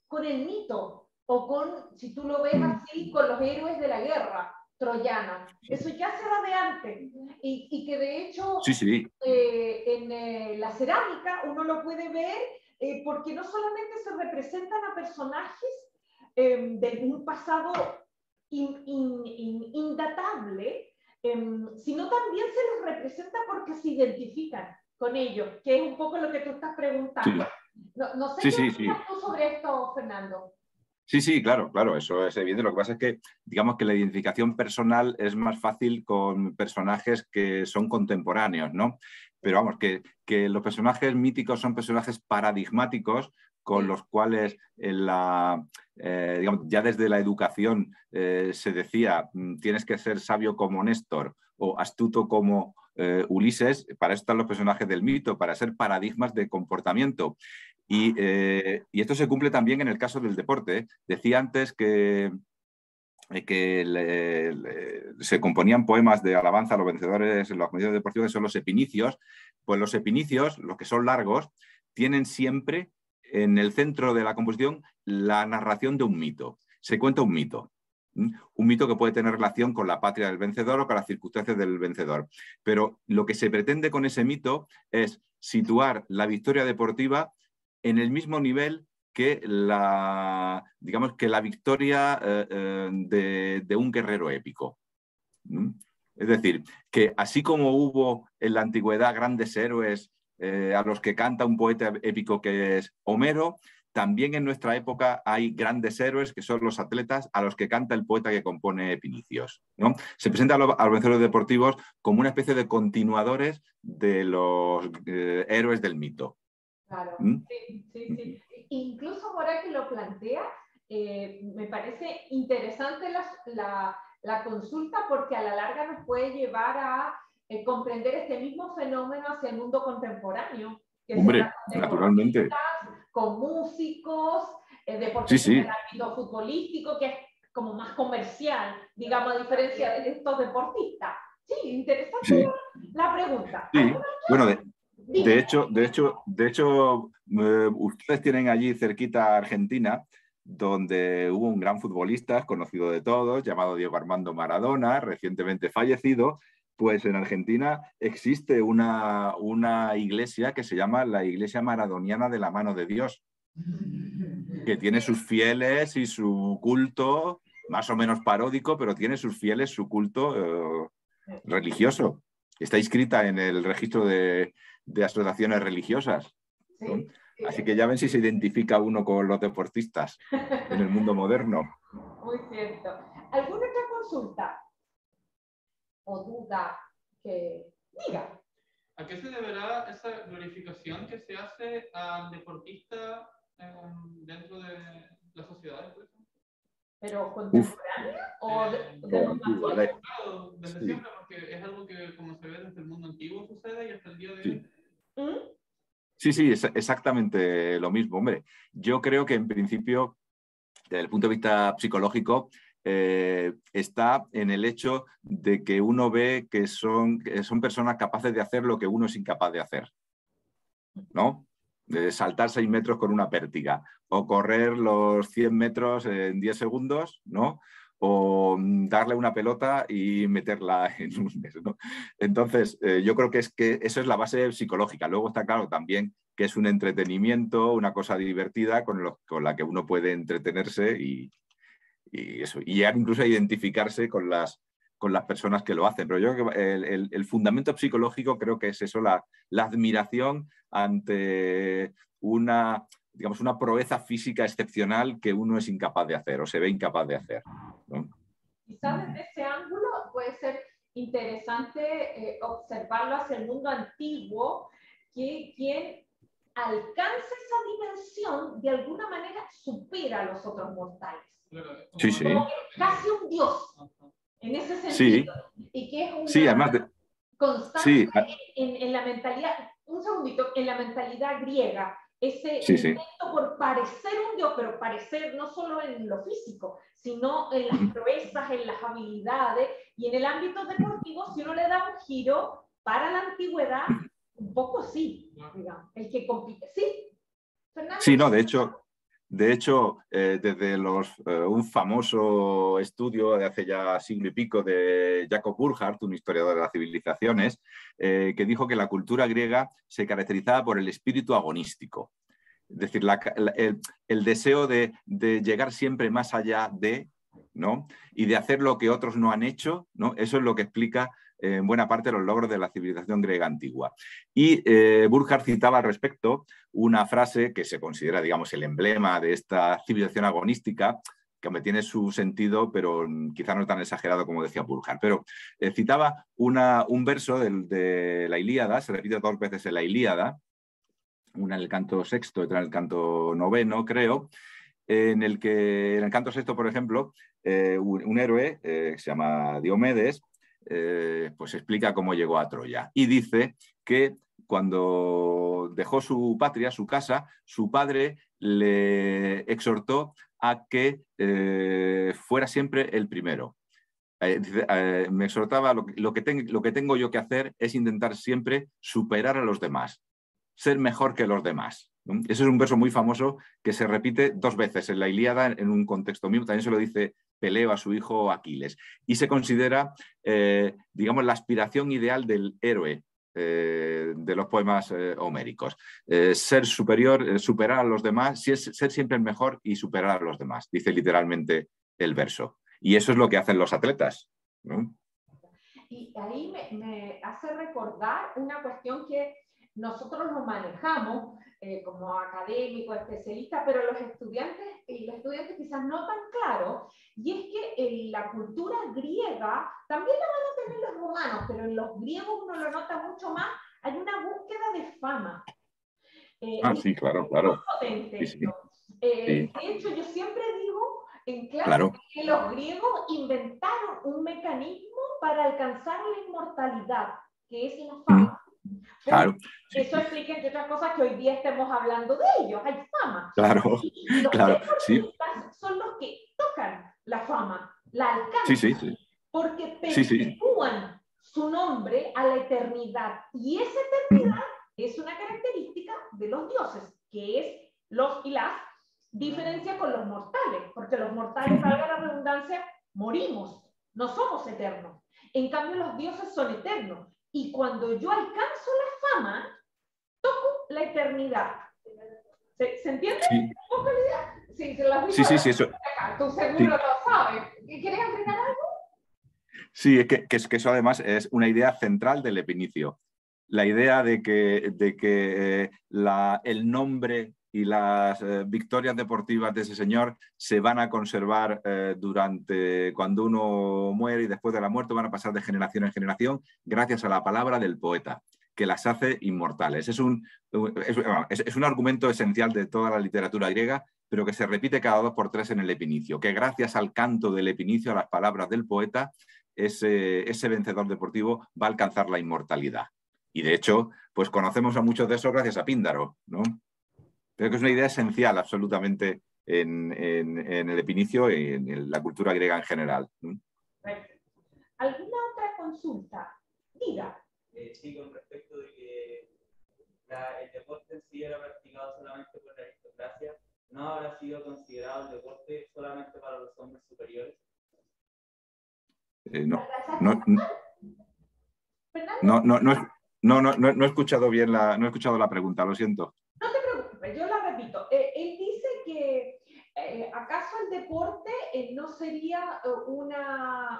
[SPEAKER 2] con el mito, o con, si tú lo ves así, con los héroes de la guerra troyana. Eso ya se da de antes. Y que de hecho en la cerámica uno lo puede ver porque no solamente se representan a personajes de un pasado indatable, sino también se los representa porque se identifican con ellos, que es un poco lo que tú estás preguntando. No sé qué opinas tú sobre esto, Fernando.
[SPEAKER 1] Sí, claro, eso es evidente. Lo que pasa es que, digamos que la identificación personal es más fácil con personajes que son contemporáneos, ¿no? Pero vamos, que los personajes míticos son personajes paradigmáticos con los cuales digamos, ya desde la educación se decía tienes que ser sabio como Néstor o astuto como Ulises. Para eso están los personajes del mito, para ser paradigmas de comportamiento. Y esto se cumple también en el caso del deporte. Decía antes que se componían poemas de alabanza a los vencedores en los medios deportivos, que son los epinicios. Pues los epinicios, los que son largos, tienen siempre en el centro de la composición la narración de un mito. Se cuenta un mito. Un mito que puede tener relación con la patria del vencedor o con las circunstancias del vencedor. Pero lo que se pretende con ese mito es situar la victoria deportiva en el mismo nivel que digamos que la victoria de un guerrero épico. Es decir, que así como hubo en la antigüedad grandes héroes a los que canta un poeta épico que es Homero, también en nuestra época hay grandes héroes que son los atletas a los que canta el poeta que compone Epinicios, ¿no? Se presenta a los vencedores deportivos como una especie de continuadores de los héroes del mito.
[SPEAKER 2] Claro, sí. Incluso ahora que lo plantea, me parece interesante la consulta porque a la larga nos puede llevar a comprender este mismo fenómeno hacia el mundo contemporáneo. Que
[SPEAKER 1] Hombre, naturalmente.
[SPEAKER 2] Con músicos, deportistas en el ámbito futbolístico, que es como más comercial, digamos, a diferencia de estos deportistas. Sí, interesante la pregunta.
[SPEAKER 1] Sí, bueno, de hecho, ustedes tienen allí cerquita Argentina, donde hubo un gran futbolista conocido de todos, llamado Diego Armando Maradona, recientemente fallecido. Pues en Argentina existe una iglesia que se llama la Iglesia Maradoniana de la Mano de Dios, que tiene sus fieles y su culto, más o menos paródico, pero tiene sus fieles, su culto religioso. Está inscrita en el registro de asociaciones religiosas, ¿no? Así que ya ven si se identifica uno con los deportistas en el mundo moderno.
[SPEAKER 2] Muy cierto. ¿Alguna otra consulta o duda que diga?
[SPEAKER 4] ¿A qué se deberá esa glorificación que se hace al deportista dentro de las sociedades, por ejemplo?
[SPEAKER 2] ¿Pero contemporánea o de los más viejos?
[SPEAKER 4] Claro, desde siempre, porque es algo que, como se ve desde el mundo antiguo, sucede y hasta el día de hoy.
[SPEAKER 1] Sí, es exactamente lo mismo. Hombre, yo creo que en principio, desde el punto de vista psicológico, está en el hecho de que uno ve que son personas capaces de hacer lo que uno es incapaz de hacer, ¿no? De saltar 6 metros con una pértiga o correr los 100 metros en 10 segundos, ¿no? O darle una pelota y meterla en un mes, ¿no? Entonces, yo creo que eso es la base psicológica. Luego está claro también que es un entretenimiento, una cosa divertida con la que uno puede entretenerse y eso. Y llegar incluso a identificarse con las con las personas que lo hacen. Pero yo creo que el fundamento psicológico creo que es eso, la admiración ante una, digamos, una proeza física excepcional que uno es incapaz de hacer o se ve incapaz de hacer, ¿no?
[SPEAKER 2] Quizás desde ese ángulo puede ser interesante observarlo hacia el mundo antiguo, que quien alcanza esa dimensión de alguna manera supera a los otros mortales.
[SPEAKER 1] Sí, sí.
[SPEAKER 2] Como que casi un dios, en ese
[SPEAKER 1] Sí,
[SPEAKER 2] sentido. Y que es una
[SPEAKER 1] sí, además
[SPEAKER 2] constante
[SPEAKER 1] sí,
[SPEAKER 2] en la mentalidad, un segundito, en la mentalidad griega, ese
[SPEAKER 1] sí, sí.
[SPEAKER 2] intento por parecer un dios, pero parecer no solo en lo físico, sino en las proezas, en las habilidades, y en el ámbito deportivo, si uno le da un giro para la antigüedad, un poco sí, digamos, el que compite. ¿Sí? ¿Fernando?
[SPEAKER 1] Sí, no, de hecho, desde un famoso estudio de hace ya siglo y pico de Jacob Burckhardt, un historiador de las civilizaciones, que dijo que la cultura griega se caracterizaba por el espíritu agonístico. Es decir, el deseo de llegar siempre más allá de, ¿no? Y de hacer lo que otros no han hecho, ¿no? Eso es lo que explica en buena parte los logros de la civilización griega antigua. Y Burckhardt citaba al respecto una frase que se considera, digamos, el emblema de esta civilización agonística, que tiene su sentido, pero quizá no tan exagerado como decía Burckhardt. Pero citaba un verso de la Ilíada, se repite 2 veces en la Ilíada, una en el canto sexto y otra en el canto noveno, creo, en el canto sexto, por ejemplo, un héroe que se llama Diomedes, pues explica cómo llegó a Troya y dice que cuando dejó su patria, su casa, su padre le exhortó a que fuera siempre el primero. Me exhortaba, lo que tengo yo que hacer es intentar siempre superar a los demás, ser mejor que los demás, ¿no? Ese es un verso muy famoso que se repite 2 veces en la Ilíada en un contexto mismo. También se lo dice Peleo a su hijo Aquiles. Y se considera, digamos, la aspiración ideal del héroe de los poemas homéricos. Ser superior, superar a los demás, ser siempre el mejor y superar a los demás, dice literalmente el verso. Y eso es lo que hacen los atletas, ¿no?
[SPEAKER 2] Y ahí me hace recordar una cuestión que nosotros lo manejamos como académicos, especialistas, pero los estudiantes quizás no tan claro, y es que en la cultura griega, también la van a tener los romanos, pero en los griegos uno lo nota mucho más, hay una búsqueda de fama.
[SPEAKER 1] Sí, claro, claro.
[SPEAKER 2] Potente.
[SPEAKER 1] Sí, sí.
[SPEAKER 2] De hecho, yo siempre digo en clase
[SPEAKER 1] Claro.
[SPEAKER 2] que los griegos inventaron un mecanismo para alcanzar la inmortalidad, que es la fama.
[SPEAKER 1] Claro. Sí,
[SPEAKER 2] eso explica, entre otras cosas, que hoy día estemos hablando de ellos. Hay fama.
[SPEAKER 1] claro,
[SPEAKER 2] Y los
[SPEAKER 1] claro,
[SPEAKER 2] deportistas son los que tocan la fama, la alcanzan,
[SPEAKER 1] sí.
[SPEAKER 2] porque
[SPEAKER 1] Sí, sí.
[SPEAKER 2] perpetúan su nombre a la eternidad. Y esa eternidad es una característica de los dioses, que es los y las diferencia con los mortales, porque los mortales, valga la redundancia, morimos, no somos eternos. En cambio, los dioses son eternos. Y cuando yo alcanzo la fama, toco la eternidad. ¿Se entiende un poco la idea? Sí, se las digo
[SPEAKER 1] sí, eso.
[SPEAKER 2] Acá. Tú seguro lo sabes. ¿Quieres agregar algo?
[SPEAKER 1] Sí, es que eso además es una idea central del epinicio. La idea de que el nombre y las victorias deportivas de ese señor se van a conservar durante cuando uno muere, y después de la muerte van a pasar de generación en generación gracias a la palabra del poeta, que las hace inmortales. Es un argumento esencial de toda la literatura griega, pero que se repite cada 2 por 3 en el epinicio, que gracias al canto del epinicio, a las palabras del poeta, ese vencedor deportivo va a alcanzar la inmortalidad. Y de hecho, pues conocemos a muchos de esos gracias a Píndaro, ¿no? Creo que es una idea esencial absolutamente en el epinicio y en la cultura griega en general.
[SPEAKER 2] ¿Alguna otra consulta? Diga.
[SPEAKER 5] Sí, con respecto de que el deporte en sí era practicado solamente por la aristocracia, ¿no habrá sido considerado el deporte solamente para los hombres superiores?
[SPEAKER 1] No he escuchado bien no he escuchado la pregunta, lo siento.
[SPEAKER 2] No te preocupes, yo la repito. Él dice que ¿acaso el deporte no sería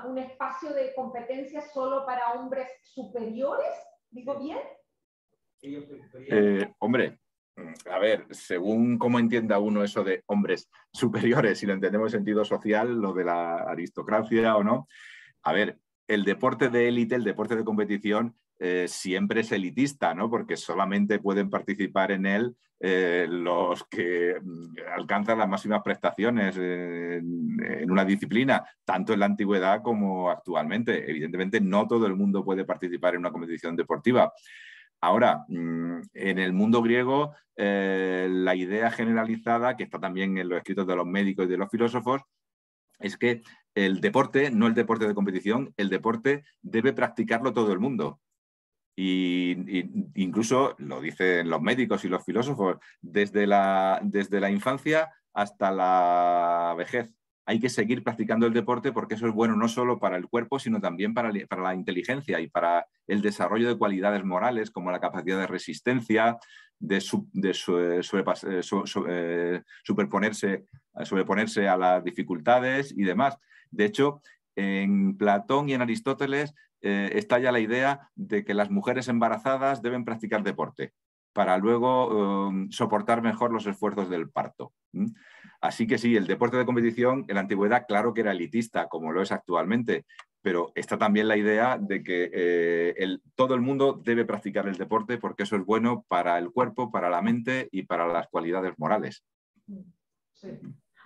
[SPEAKER 2] un espacio de competencia solo para hombres superiores? ¿Digo bien?
[SPEAKER 1] Hombre, a ver, según cómo entienda uno eso de hombres superiores, si lo entendemos en sentido social, lo de la aristocracia o no. A ver, el deporte de élite, el deporte de competición, siempre es elitista, ¿no? Porque solamente pueden participar en él los que alcanzan las máximas prestaciones en una disciplina, tanto en la antigüedad como actualmente. Evidentemente, no todo el mundo puede participar en una competición deportiva. Ahora, en el mundo griego, la idea generalizada, que está también en los escritos de los médicos y de los filósofos, es que el deporte, no el deporte de competición, el deporte debe practicarlo todo el mundo. Y incluso lo dicen los médicos y los filósofos, desde la infancia hasta la vejez. Hay que seguir practicando el deporte porque eso es bueno no solo para el cuerpo, sino también para la inteligencia y para el desarrollo de cualidades morales como la capacidad de resistencia, de sobreponerse a las dificultades y demás. De hecho, en Platón y en Aristóteles está ya la idea de que las mujeres embarazadas deben practicar deporte para luego soportar mejor los esfuerzos del parto. Así que sí, el deporte de competición en la antigüedad claro que era elitista, como lo es actualmente, pero está también la idea de que todo el mundo debe practicar el deporte porque eso es bueno para el cuerpo, para la mente y para las cualidades morales.
[SPEAKER 2] Sí.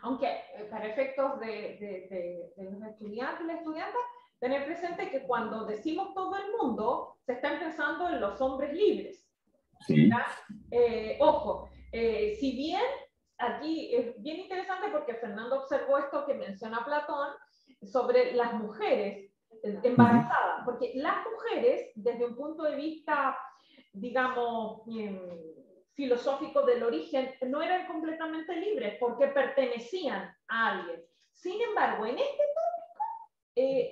[SPEAKER 2] Aunque para efectos de los estudiantes y las estudiantes, tener presente que cuando decimos todo el mundo, se está pensando en los hombres libres.
[SPEAKER 1] Sí.
[SPEAKER 2] Ojo, si bien aquí es bien interesante porque Fernando observó esto que menciona Platón sobre las mujeres embarazadas, porque las mujeres, desde un punto de vista, digamos, filosófico del origen, no eran completamente libres porque pertenecían a alguien. Sin embargo, en este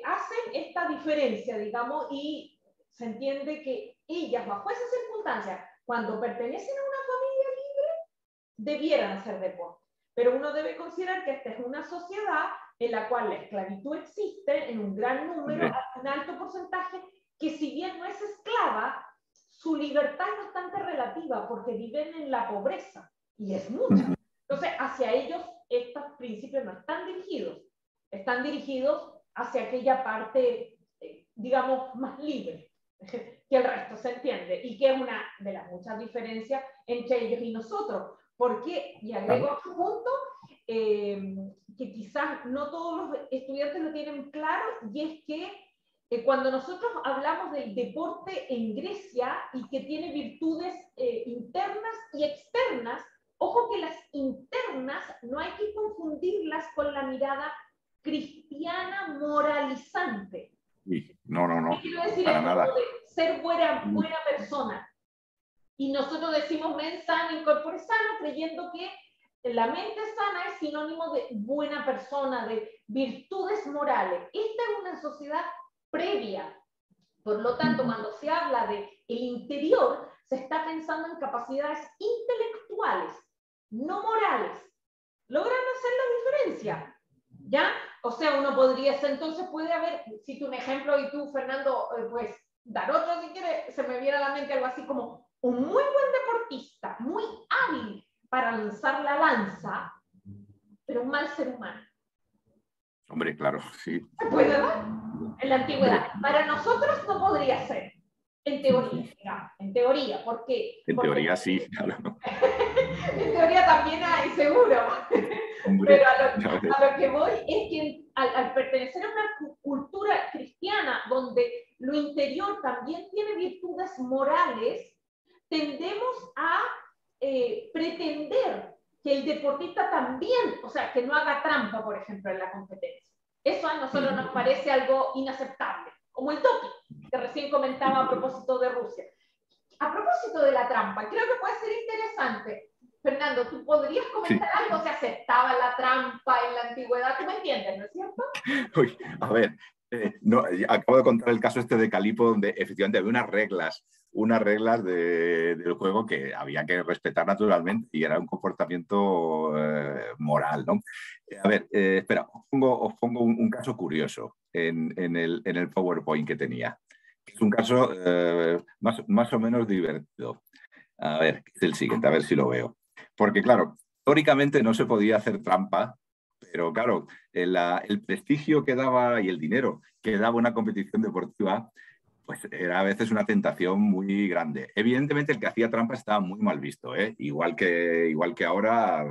[SPEAKER 2] hacen esta diferencia, digamos, y se entiende que ellas, bajo esas circunstancias, cuando pertenecen a una familia libre, debieran hacer deporte. Pero uno debe considerar que esta es una sociedad en la cual la esclavitud existe en un gran número, un alto porcentaje, que si bien no es esclava, su libertad es bastante relativa porque viven en la pobreza, y es mucha. Entonces, hacia ellos estos principios no están dirigidos hacia aquella parte, digamos, más libre que el resto, se entiende, y que es una de las muchas diferencias entre ellos y nosotros, porque, y agrego otro punto, que quizás no todos los estudiantes lo tienen claro, y es que cuando nosotros hablamos del deporte en Grecia y que tiene virtudes internas y externas, ojo que las internas no hay que confundirlas con la mirada cristiana moralizante.
[SPEAKER 1] No.
[SPEAKER 2] ¿Qué quiero decir?
[SPEAKER 1] Para
[SPEAKER 2] es
[SPEAKER 1] nada.
[SPEAKER 2] como de ser buena persona. Y nosotros decimos mens sana in corpore sano, creyendo que la mente sana es sinónimo de buena persona, de virtudes morales. Esta es una sociedad previa. Por lo tanto, cuando se habla de el interior, se está pensando en capacidades intelectuales, no morales. ¿Logran hacer la diferencia? ¿Ya? O sea, uno podría ser, entonces puede haber, cito un ejemplo y tú, Fernando, pues dar otro si quieres, se me viene a la mente algo así como un muy buen deportista, muy hábil para lanzar la lanza, pero un mal ser humano.
[SPEAKER 1] Hombre, claro, sí.
[SPEAKER 2] ¿Se puede dar? En la antigüedad. Para nosotros no podría ser, en teoría, digamos, en teoría, ¿por qué?
[SPEAKER 1] En teoría sí, claro.
[SPEAKER 2] En teoría también hay, seguro.
[SPEAKER 1] Hombre,
[SPEAKER 2] pero a lo que voy es que al pertenecer a una cultura cristiana donde lo interior también tiene virtudes morales, tendemos a pretender que el deportista también, o sea, que no haga trampa, por ejemplo, en la competencia. Eso a nosotros nos parece algo inaceptable, como el doping, que recién comentaba a propósito de Rusia. A propósito de la trampa, creo que puede ser interesante. Fernando, ¿tú podrías comentar algo? ¿Se aceptaba la trampa en la antigüedad? ¿Tú me entiendes, no es cierto?
[SPEAKER 1] Uy, a ver, No, acabo de contar el caso este de Calipo, donde efectivamente había unas reglas del juego que había que respetar naturalmente y era un comportamiento moral, ¿no? A ver, espera, os pongo un caso curioso en el PowerPoint que tenía, que es un caso más o menos divertido. A ver, es el siguiente, a ver si lo veo. Porque claro, teóricamente no se podía hacer trampa, pero claro, el prestigio que daba y el dinero que daba una competición deportiva, pues era a veces una tentación muy grande. Evidentemente el que hacía trampa estaba muy mal visto, ¿eh? Igual que ahora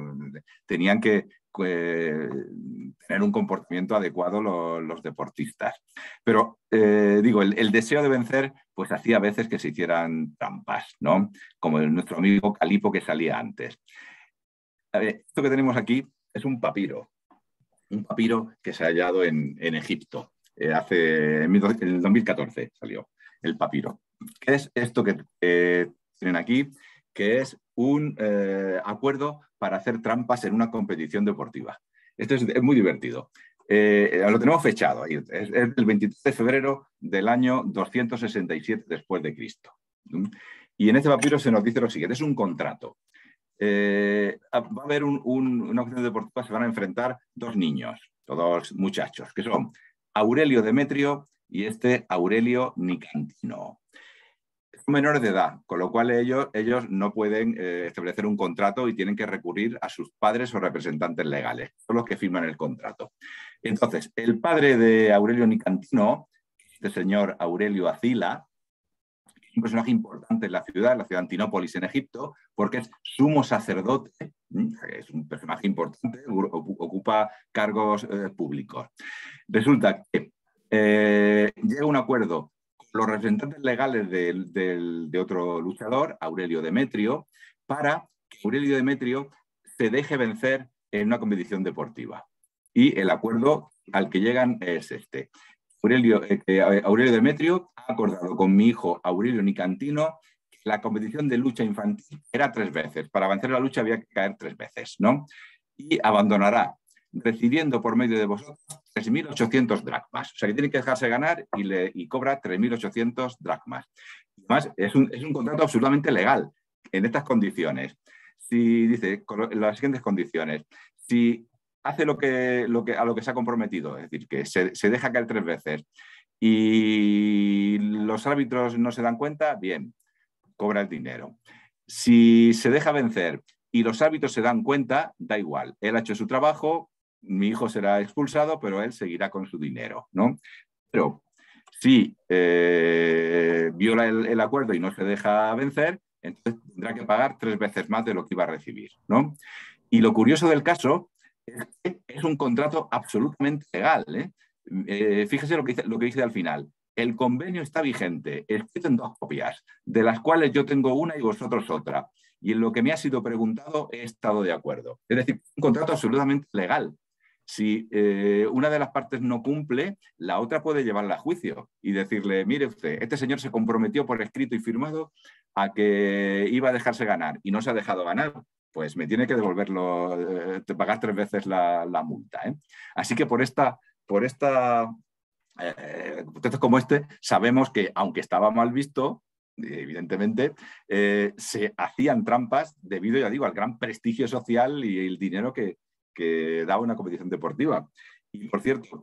[SPEAKER 1] tenían que tener un comportamiento adecuado los deportistas. Pero digo, el deseo de vencer pues hacía a veces que se hicieran trampas, ¿no? Como nuestro amigo Calipo que salía antes. A ver, esto que tenemos aquí es un papiro que se ha hallado en Egipto. En el 2014 salió el papiro. ¿Qué es esto que tienen aquí? Que es un acuerdo para hacer trampas en una competición deportiva. Esto es muy divertido. Lo tenemos fechado ahí. Es el 23 de febrero del año 267 después de Cristo. Y en este papiro se nos dice lo siguiente. Es un contrato. Va a haber una competición deportiva, se van a enfrentar dos niños, dos muchachos, que son Aurelio Demetrio y Aurelio Nicantino. Son menores de edad, con lo cual ellos no pueden establecer un contrato y tienen que recurrir a sus padres o representantes legales, son los que firman el contrato. Entonces, el padre de Aurelio Nicantino, este señor Aurelio Acila, un personaje importante en la ciudad de Antinópolis, en Egipto, porque es sumo sacerdote, es un personaje importante, ocupa cargos públicos. Resulta que llega a un acuerdo con los representantes legales de otro luchador, Aurelio Demetrio, para que Aurelio Demetrio se deje vencer en una competición deportiva. Y el acuerdo al que llegan es este. Aurelio Demetrio ha acordado con mi hijo Aurelio Nicantino que la competición de lucha infantil era 3 veces. Para vencer la lucha había que caer 3 veces, ¿no? Y abandonará, recibiendo por medio de vosotros 3.800 dracmas. O sea, que tiene que dejarse ganar y cobra 3.800 dracmas. Además, es un contrato absolutamente legal en estas condiciones. Si dice, con las siguientes condiciones, si hace a lo que se ha comprometido, es decir, que se deja caer 3 veces y los árbitros no se dan cuenta, bien, cobra el dinero. Si se deja vencer y los árbitros se dan cuenta, da igual. Él ha hecho su trabajo, mi hijo será expulsado, pero él seguirá con su dinero, ¿no? Pero si viola el acuerdo y no se deja vencer, entonces tendrá que pagar 3 veces más de lo que iba a recibir, ¿no? Y lo curioso del caso es un contrato absolutamente legal, ¿eh? Fíjese lo que dice al final. El convenio está vigente, escrito en 2 copias, de las cuales yo tengo una y vosotros otra. Y en lo que me ha sido preguntado he estado de acuerdo. Es decir, un contrato absolutamente legal. Si una de las partes no cumple, la otra puede llevarla a juicio y decirle, mire usted, este señor se comprometió por escrito y firmado a que iba a dejarse ganar y no se ha dejado ganar. Pues me tiene que devolverlo, pagar 3 veces la multa, ¿eh? Así que por como este, sabemos que, aunque estaba mal visto, evidentemente, se hacían trampas debido, ya digo, al gran prestigio social y el dinero que daba una competición deportiva. Y, por cierto,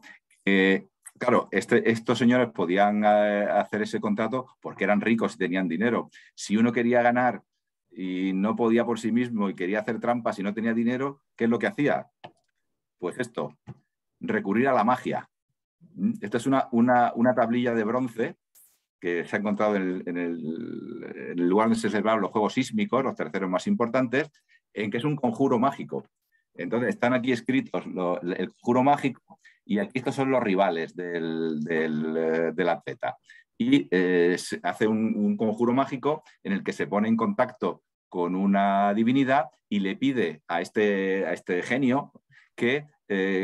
[SPEAKER 1] claro, estos señores podían hacer ese contrato porque eran ricos y tenían dinero. Si uno quería ganar y no podía por sí mismo y quería hacer trampas y no tenía dinero, ¿qué es lo que hacía? Pues esto, recurrir a la magia. Esta es una tablilla de bronce que se ha encontrado en el lugar donde se celebraron los juegos sísmicos, los terceros más importantes, en que es un conjuro mágico. Entonces están aquí escritos el conjuro mágico y aquí estos son los rivales del atleta. Y se hace un conjuro mágico en el que se pone en contacto con una divinidad y le pide a este genio que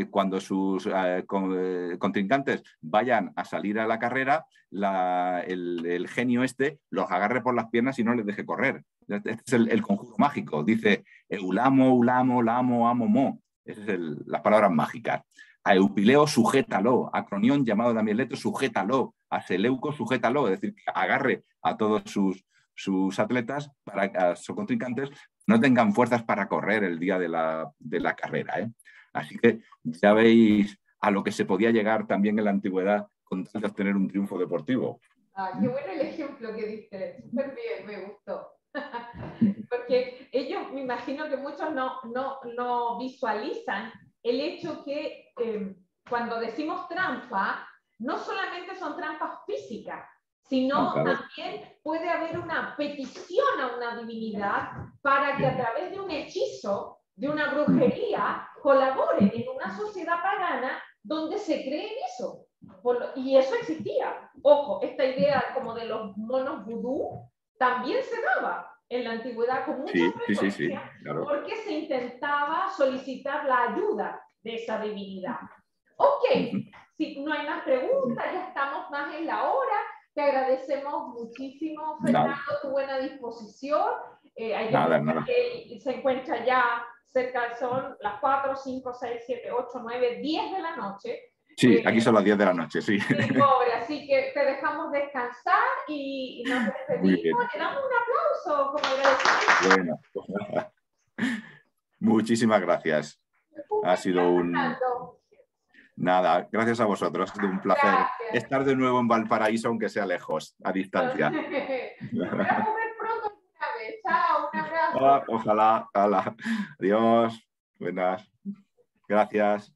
[SPEAKER 1] cuando sus contrincantes vayan a salir a la carrera, el genio los agarre por las piernas y no les deje correr. Este es el conjuro mágico. Dice Eulamo, Ulamo, Lamo, Amo, Mo. Esas son las palabras mágicas. a Eupileo sujétalo, a Cronión llamado también Leto sujétalo, a Seleuco sujétalo, es decir, que agarre a todos sus atletas, para que a sus contrincantes no tengan fuerzas para correr el día de la carrera, ¿eh? Así que ya veis a lo que se podía llegar también en la antigüedad con tal de obtener un triunfo deportivo.
[SPEAKER 2] Ah, qué bueno el ejemplo que diste, súper bien, me gustó. Porque ellos, me imagino que muchos no visualizan el hecho que cuando decimos trampa, no solamente son trampas físicas, sino
[SPEAKER 1] Claro.
[SPEAKER 2] también puede haber una petición a una divinidad para que a través de un hechizo, de una brujería, colaboren en una sociedad pagana donde se cree en eso. Y eso existía. Ojo, esta idea como de los monos vudú también se daba en la antigüedad con mucha frecuencia,
[SPEAKER 1] claro.
[SPEAKER 2] porque se intentaba solicitar la ayuda de esa divinidad. Ok, si no hay más preguntas, ya estamos más en la hora. Te agradecemos muchísimo, Fernando, tu buena disposición. Hay que se encuentra ya cerca, son las 4, 5, 6, 7, 8, 9, 10 de la noche.
[SPEAKER 1] Sí, aquí son las 10 de la noche, sí.
[SPEAKER 2] Sí, pobre, así que te dejamos descansar y nos despedimos. Le damos un aplauso como agradecimiento.
[SPEAKER 1] Bueno, muchísimas gracias. Ha sido un... Nada, gracias a vosotros. Ha sido un placer estar de nuevo en Valparaíso, aunque sea lejos, a distancia.
[SPEAKER 2] Nos vemos pronto una vez. Chao, un abrazo.
[SPEAKER 1] Ojalá. Adiós. Buenas. Gracias.